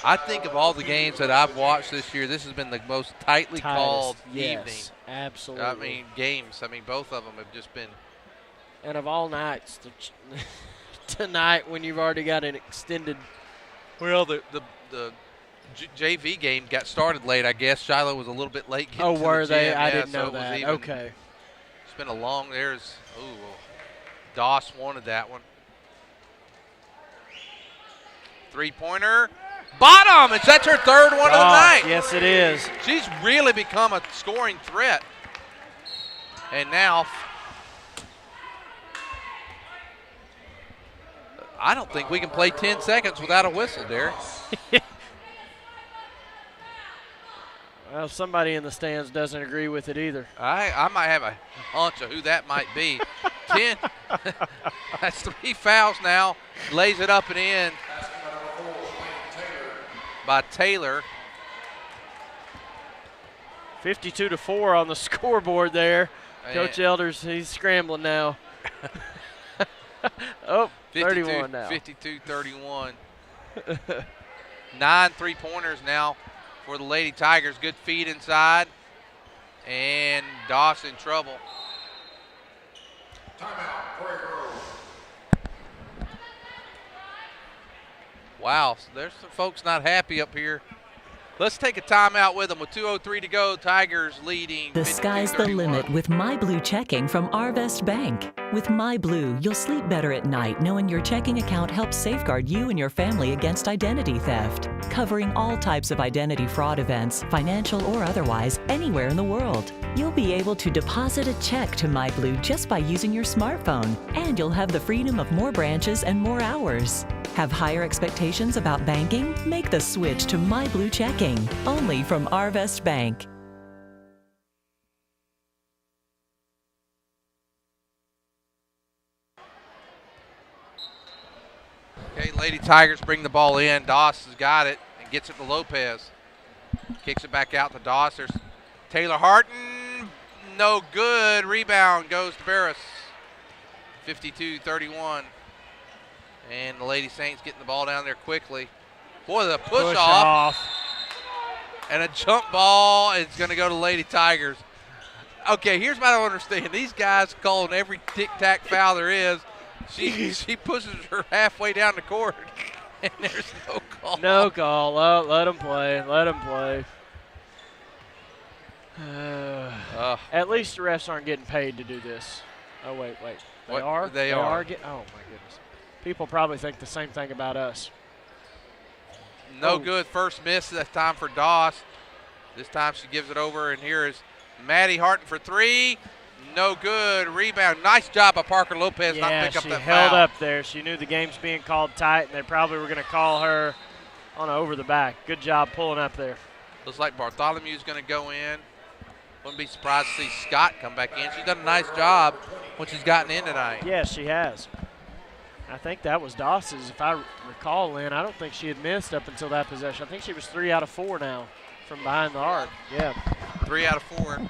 I think of all the games that I've watched this year, this has been the most tightly called evening. Absolutely. I mean, games. I mean, both of them have just been. And of all nights, tonight when you've already got an extended. Well, the JV game got started late, I guess. Shiloh was a little bit late getting to the were they? gym. I Yeah, didn't know so it was that. even, Okay. It's been a long. Doss wanted that one. Three-pointer. Bottom! That's her third one of the night. Yes, it is. She's really become a scoring threat. And now, I don't think we can play 10 seconds without a whistle, Derek. Well, somebody in the stands doesn't agree with it either. I might have a hunch of who that might be. 10. That's 3 fouls now. Lays it up and in by Taylor. 52-4 on the scoreboard there. Coach Elders, he's scrambling now. Oh, 31 now. 52-31. 9 3-pointers now for the Lady Tigers. Good feed inside. And Doss in trouble. Timeout, Prairie Grove. Wow, so there's some folks not happy up here. Let's take a timeout with them with 2:03 to go. Tigers leading. The sky's the limit with My Blue checking from Arvest Bank. With My Blue, you'll sleep better at night knowing your checking account helps safeguard you and your family against identity theft, covering all types of identity fraud events, financial or otherwise, anywhere in the world. You'll be able to deposit a check to My Blue just by using your smartphone, and you'll have the freedom of more branches and more hours. Have higher expectations about banking? Make the switch to My Blue checking, only from Arvest Bank. Okay, Lady Tigers bring the ball in. Doss has got it and gets it to Lopez. Kicks it back out to Doss. There's Taylor Harton. No good. Rebound goes to Barris. 52-31. And the Lady Saints getting the ball down there quickly. Boy, the push off. And a jump ball is going to go to Lady Tigers. Okay, here's what I don't understand. These guys calling every tic-tac foul there is. She pushes her halfway down the court, and there's no call. No call. Let them play. Let them play. At least the refs aren't getting paid to do this. Oh, wait. They are? They are. Oh, my goodness. People probably think the same thing about us. No good. First miss that time for Doss. This time she gives it over, and here is Maddie Harton for 3. No good. Rebound. Nice job by Parker Lopez not pick up that foul. She held up there. She knew the game's being called tight, and they probably were going to call her on over the back. Good job pulling up there. Looks like Bartholomew's going to go in. Wouldn't be surprised to see Scott come back in. She's done a nice job when she's gotten in tonight. Yes, she has. I think that was Doss's, if I recall, Lynn. I don't think she had missed up until that possession. I think she was 3 out of 4 now from behind the arc. Yeah. 3 out of 4.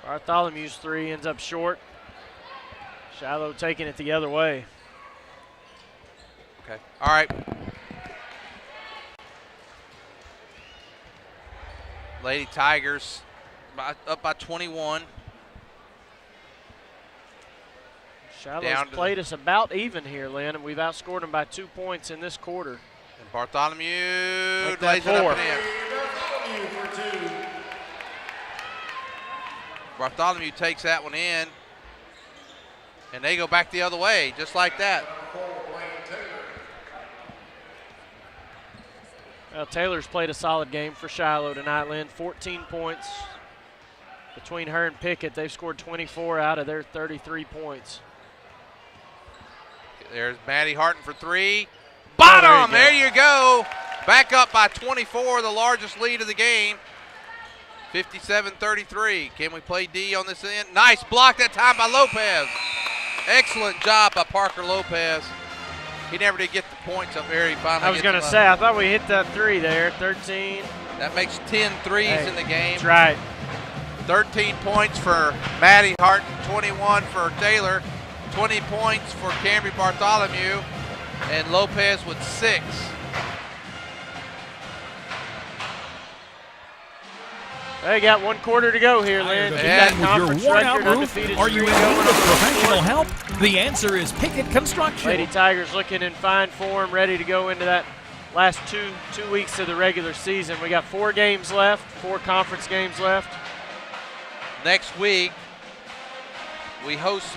Bartholomew's 3 ends up short. Shiloh taking it the other way. Okay. All right. Lady Tigers up by 21. Shiloh's played us about even here, Lynn, and we've outscored them by 2 points in this quarter. And Bartholomew lays it up and in. Bartholomew takes that one in, and they go back the other way, just like that. Well, Taylor's played a solid game for Shiloh tonight, Lynn. 14 points between her and Pickett. They've scored 24 out of their 33 points. There's Maddie Harton for three. Bottom! There you go. Back up by 24, the largest lead of the game. 57-33. Can we play D on this end? Nice block that time by Lopez. Excellent job by Parker Lopez. He never did get the points up there. He finally I was going to say, I thought we hit that three there, 13. That makes 10 threes in the game. That's right. 13 points for Maddie Harton, 21 for Taylor, 20 points for Cambry Bartholomew, and Lopez with 6. They got 1 quarter to go here, Lynn. With your worn-out roof, are you in need of professional help? The answer is Pickett Construction. Lady Tigers looking in fine form, ready to go into that last two weeks of the regular season. We got 4 games left, 4 conference games left. Next week, we host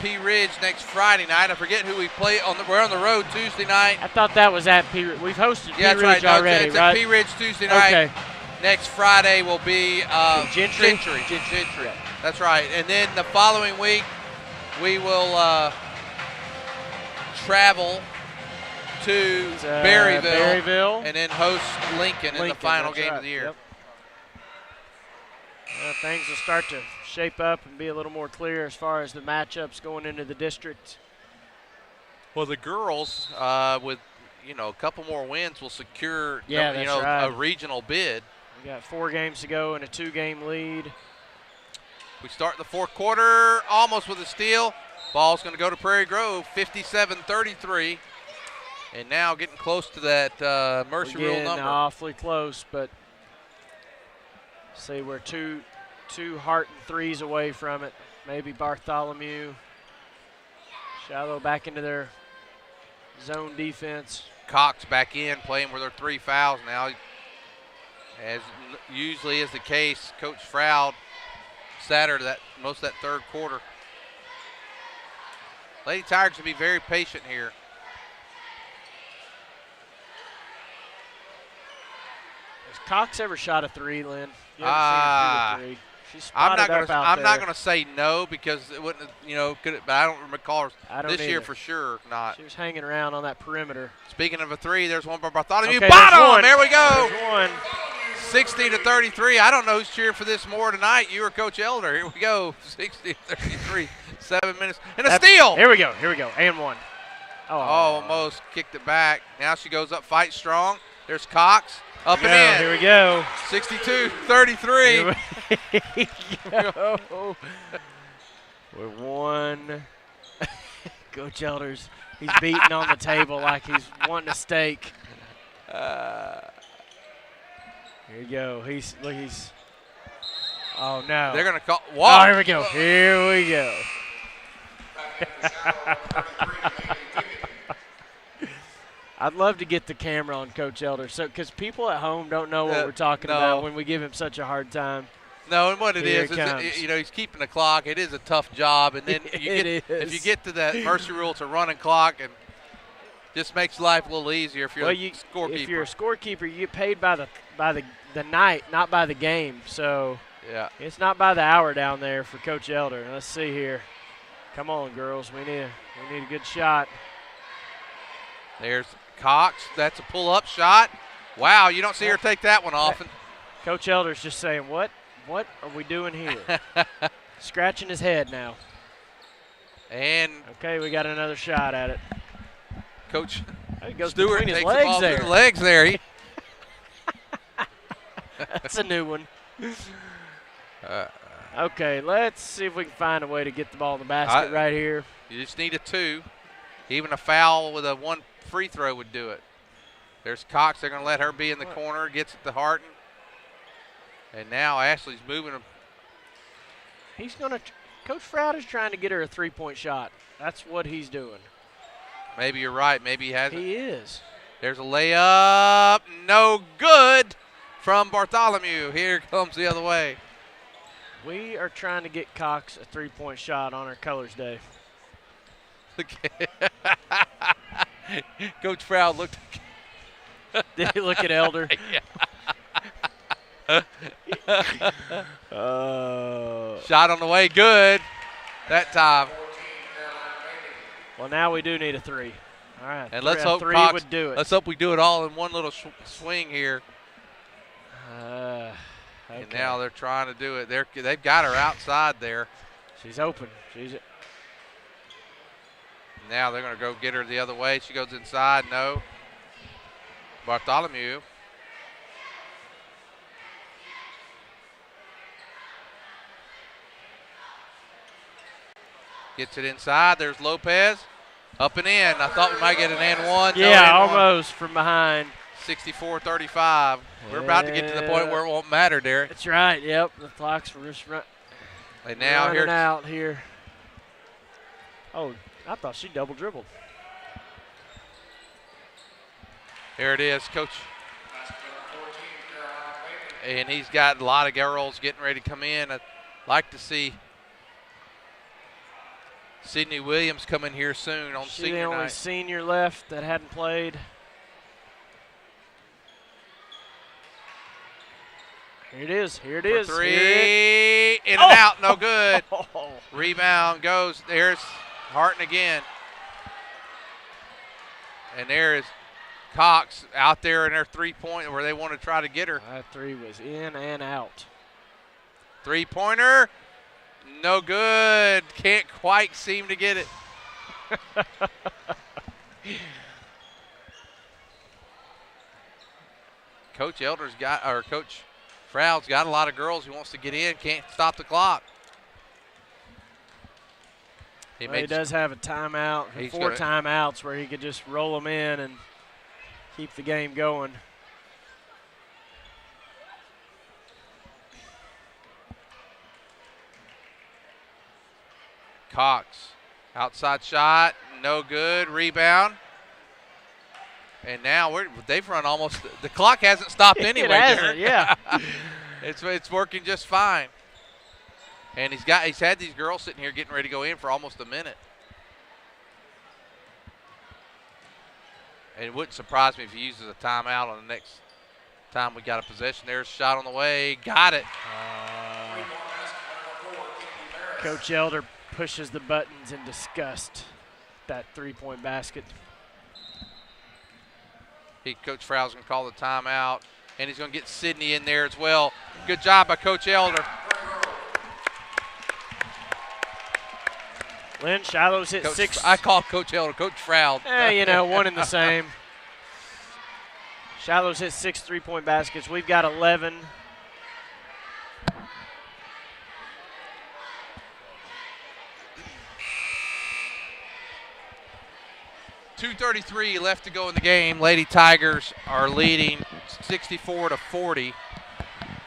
P Ridge next Friday night. I forget who we play on. We're on the road Tuesday night. I thought that was at P Ridge. We've hosted P Ridge right. already, it's right? At P Ridge Tuesday night. Okay. Next Friday will be Gentry. Gentry. That's right. And then the following week, we will travel to Berryville, and then host Lincoln in the final game of the year. Yep. Things will start to shape up and be a little more clear as far as the matchups going into the district. Well, the girls, with a couple more wins, will secure right. a regional bid. We got 4 games to go and a 2-game lead. We start the 4th quarter almost with a steal. Ball's going to go to Prairie Grove, 57-33. And now getting close to that Mercy Rule number. Awfully close, but see, we're two Harton threes away from it. Maybe Bartholomew. Shiloh back into their zone defense. Cox back in, playing with her 3 fouls now. As usually is the case, Coach Froud sat her most of that 3rd quarter. Lady Tigers will be very patient here. Has Cox ever shot a 3, Lynn? You haven't seen her shoot a 3. She's spotted up out there. I'm not going to say no because it wouldn't, but I don't recall her this year for sure not. She was hanging around on that perimeter. Speaking of a 3, there's one by Bartholomew. Okay, Bottom! There we go. There's one. 60-33. I don't know who's cheering for this more tonight, you or Coach Elder. Here we go. 60-33. 7 minutes. And a steal. Here we go. And one. Oh, almost kicked it back. Now she goes up, fight strong. There's Cox. Up and in. Here we go. 62-33. Here we go. We're 1. Coach Elders, he's beating on the table like he's wanting a steak. Here you go. He's. Oh no. They're gonna call. Walk. Oh, here we go. Here we go. I'd love to get the camera on Coach Elder, because people at home don't know what we're talking about when we give him such a hard time. No, and what it is he's keeping the clock. It is a tough job, and then if you get to that Mercy Rule, it's a running clock, and just makes life a little easier if you're a scorekeeper. If you're a scorekeeper, you get paid by the night, not by the game. So yeah, it's not by the hour down there for Coach Elder. Let's see here. Come on, girls. We need a good shot. There's Cox. That's a pull-up shot. Wow, you don't see her take that one often. Coach Elder's just saying, what are we doing here? Scratching his head now. And okay, we got another shot at it. Coach Stewart takes his the ball legs through the legs there. That's a new one. Okay, let's see if we can find a way to get the ball in the basket right here. You just need a 2. Even a foul with a 1 free throw would do it. There's Cox. They're going to let her be in the corner. Gets it to Harton. And now Ashley's moving him. Coach Froud is trying to get her a 3-point shot. That's what he's doing. Maybe you're right. Maybe he hasn't. He is. There's a layup. No good from Bartholomew. Here comes the other way. We are trying to get Cox a 3-point shot on our Colors Day. Okay. Coach Froud looked. Did he look at Elder? Shot on the way, good that time. Well, now we do need a 3. All right. And let's hope 3 Cox would do it. Let's hope we do it all in one little swing here. Okay. And now they're trying to do it. They've got her outside there. She's open. Now they're going to go get her the other way. She goes inside. No. Bartholomew. Gets it inside. There's Lopez. Up and in. I thought we might get an and one. Yeah, no, almost from behind. 64-35. We're about to get to the point where it won't matter, Derek. That's right. Yep. The clock's just running out here. Oh, I thought she double dribbled. Here it is, Coach. And he's got a lot of girls getting ready to come in. I'd like to see Sydney Williams come in here soon on senior night. She's the only senior left that hadn't played. Here it is. Here it is. 3. In and out. No good. Rebound goes. There's Harton again. And there is Cox out there in their 3-point where they want to try to get her. That 3 was in and out. 3-pointer. No good. Can't quite seem to get it. Coach Froud's got a lot of girls. He wants to get in. Can't stop the clock. He does have a timeout, 4 timeouts where he could just roll them in and keep the game going. Cox, outside shot, no good. Rebound. And now they've run almost. The clock hasn't stopped anyway. It hasn't, yeah. It's working just fine. And he's had these girls sitting here getting ready to go in for almost a minute. And it wouldn't surprise me if he uses a timeout on the next time we got a possession. There's a shot on the way. Got it. Coach Elder pushes the buttons in disgust. That 3-point basket. Coach Froud's going to call the timeout, and he's going to get Sydney in there as well. Good job by Coach Elder. Lynn, Shiloh's hit 6. I call Coach Elder Coach Froud. One and the same. Shiloh's hit 6 3-point baskets. We've got 11. .233 left to go in the game. Lady Tigers are leading 64-40.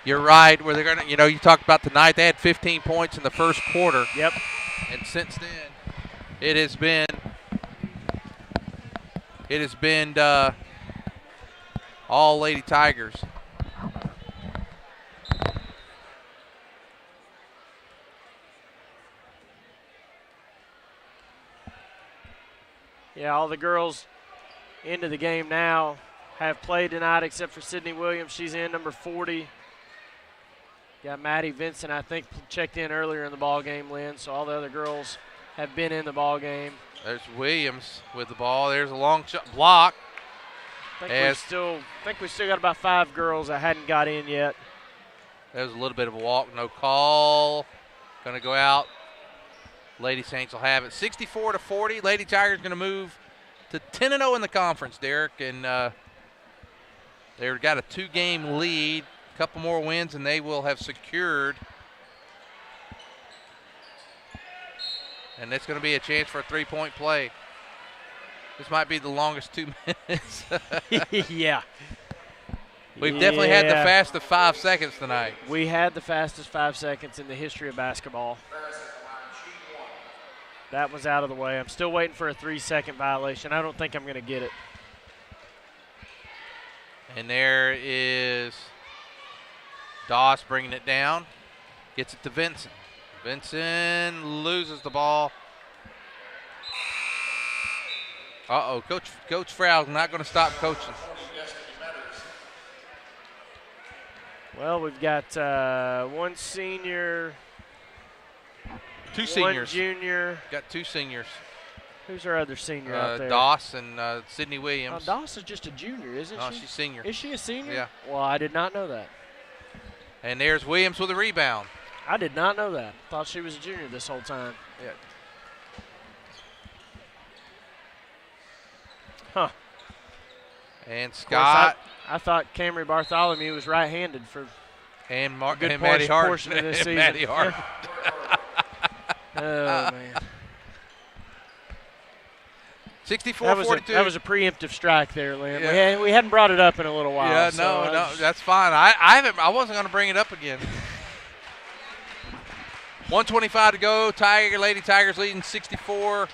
You're right. Where they're gonna, you talked about tonight. They had 15 points in the first quarter. Yep. And since then, it has been all Lady Tigers. Yeah, all the girls into the game now have played tonight except for Sydney Williams. She's in, number 40. Got Maddie Vincent, I think, checked in earlier in the ball game, Lynn. So all the other girls have been in the ball game. There's Williams with the ball. There's a long shot block. I think we still got about 5 girls that hadn't got in yet. There's a little bit of a walk, no call. Going to go out. Lady Saints will have it. 64-40. Lady Tigers going to move to 10-0 in the conference, Derek. And they've got a 2-game lead. A couple more wins, and they will have secured. And it's going to be a chance for a 3-point play. This might be the longest 2 minutes. Yeah. We've definitely had the fastest 5 seconds tonight. We had the fastest 5 seconds in the history of basketball. That was out of the way. I'm still waiting for a 3-second violation. I don't think I'm going to get it. And there is Doss bringing it down. Gets it to Vincent. Vincent loses the ball. Uh-oh, Coach Froud's not going to stop coaching. Well, we've got one senior, two seniors, one junior. Got two seniors. Who's our other senior out there? Doss and Sydney Williams. Doss is just a junior, isn't she? No, she's senior. Is she a senior? Yeah. Well, I did not know that. And there's Williams with a rebound. I did not know that. Thought she was a junior this whole time. Yeah. Huh. And Scott. I thought Camry Bartholomew was right-handed for and Maddie Hart. Portion of this season. Maddie Hart. Oh, man. 64-42. That was a preemptive strike there, Lynn. Yeah. We hadn't brought it up in a little while. Yeah, no, that's fine. I wasn't going to bring it up again. 1:25 to go. Lady Tigers leading 64-42.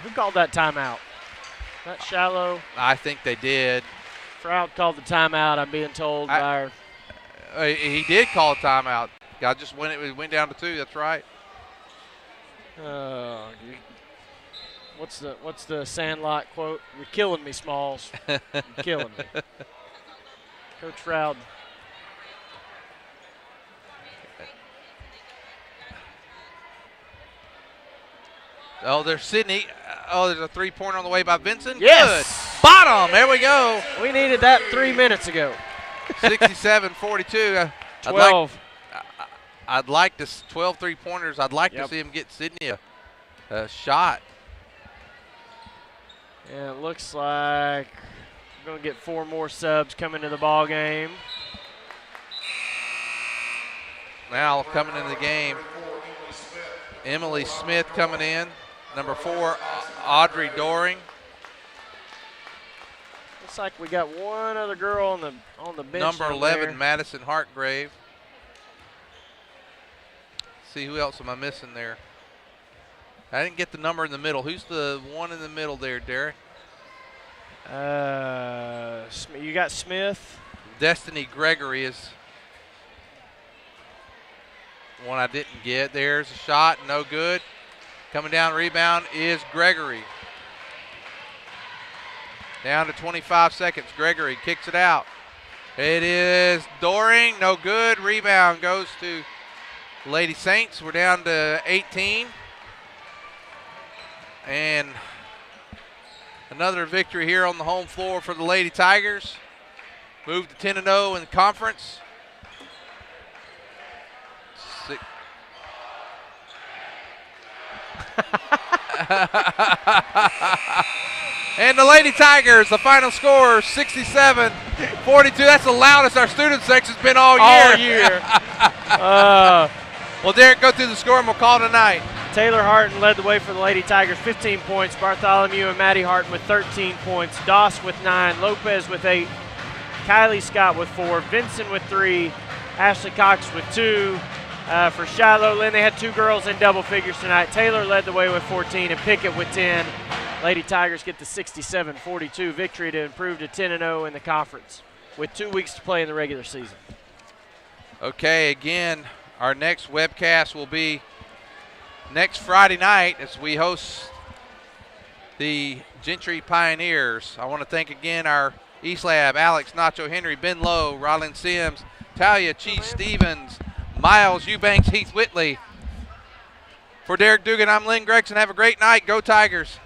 Who called that timeout? That Shiloh? I think they did. Froud called the timeout, I'm being told by our. He did call a timeout. I just it went down to 2. That's right. What's the Sandlot quote? You're killing me, Smalls. You're killing me. Coach Froud. Oh, there's Sydney. There's a three-pointer on the way by Vincent. Yes. Good. Bottom. There we go. We needed that 3 minutes ago. 67-42. 12. I'd like to 12 three-pointers. I'd like to see him get Sydney a shot. And it looks like we're going to get 4 more subs coming to the ball game. Now coming into the game, Emily Smith coming in. Number 4, Audrey Doring. Looks like we got one other girl on the bench. Number 11, Madison Hartgrave. See, who else am I missing there? I didn't get the number in the middle. Who's the one in the middle there, Derek? You got Smith. Destiny Gregory is one I didn't get. There's a shot, no good. Coming down, rebound is Gregory. Down to 25 seconds. Gregory kicks it out. It is Doring, no good. Rebound goes to Lady Saints. We're down to 18. And another victory here on the home floor for the Lady Tigers. Moved to 10-0 in the conference. And the Lady Tigers, the final score, 67-42. That's the loudest our student section's been all year. Well, Derek, go through the score and we'll call tonight. Taylor Harton led the way for the Lady Tigers, 15 points. Bartholomew and Maddie Harton with 13 points. Doss with 9. Lopez with 8. Kylie Scott with 4. Vincent with 3. Ashley Cox with 2. For Shiloh, Lynn, they had 2 girls in double figures tonight. Taylor led the way with 14 and Pickett with 10. Lady Tigers get the 67-42 victory to improve to 10-0 in the conference with 2 weeks to play in the regular season. Okay, again, our next webcast will be next Friday night as we host the Gentry Pioneers. I want to thank again our East Lab, Alex Nacho Henry, Ben Lowe, Rylan Sims, Talia Cheese Stevens, Miles Eubanks, Heath Whitley. For Derek Dugan, I'm Lynn Gregson. Have a great night. Go Tigers.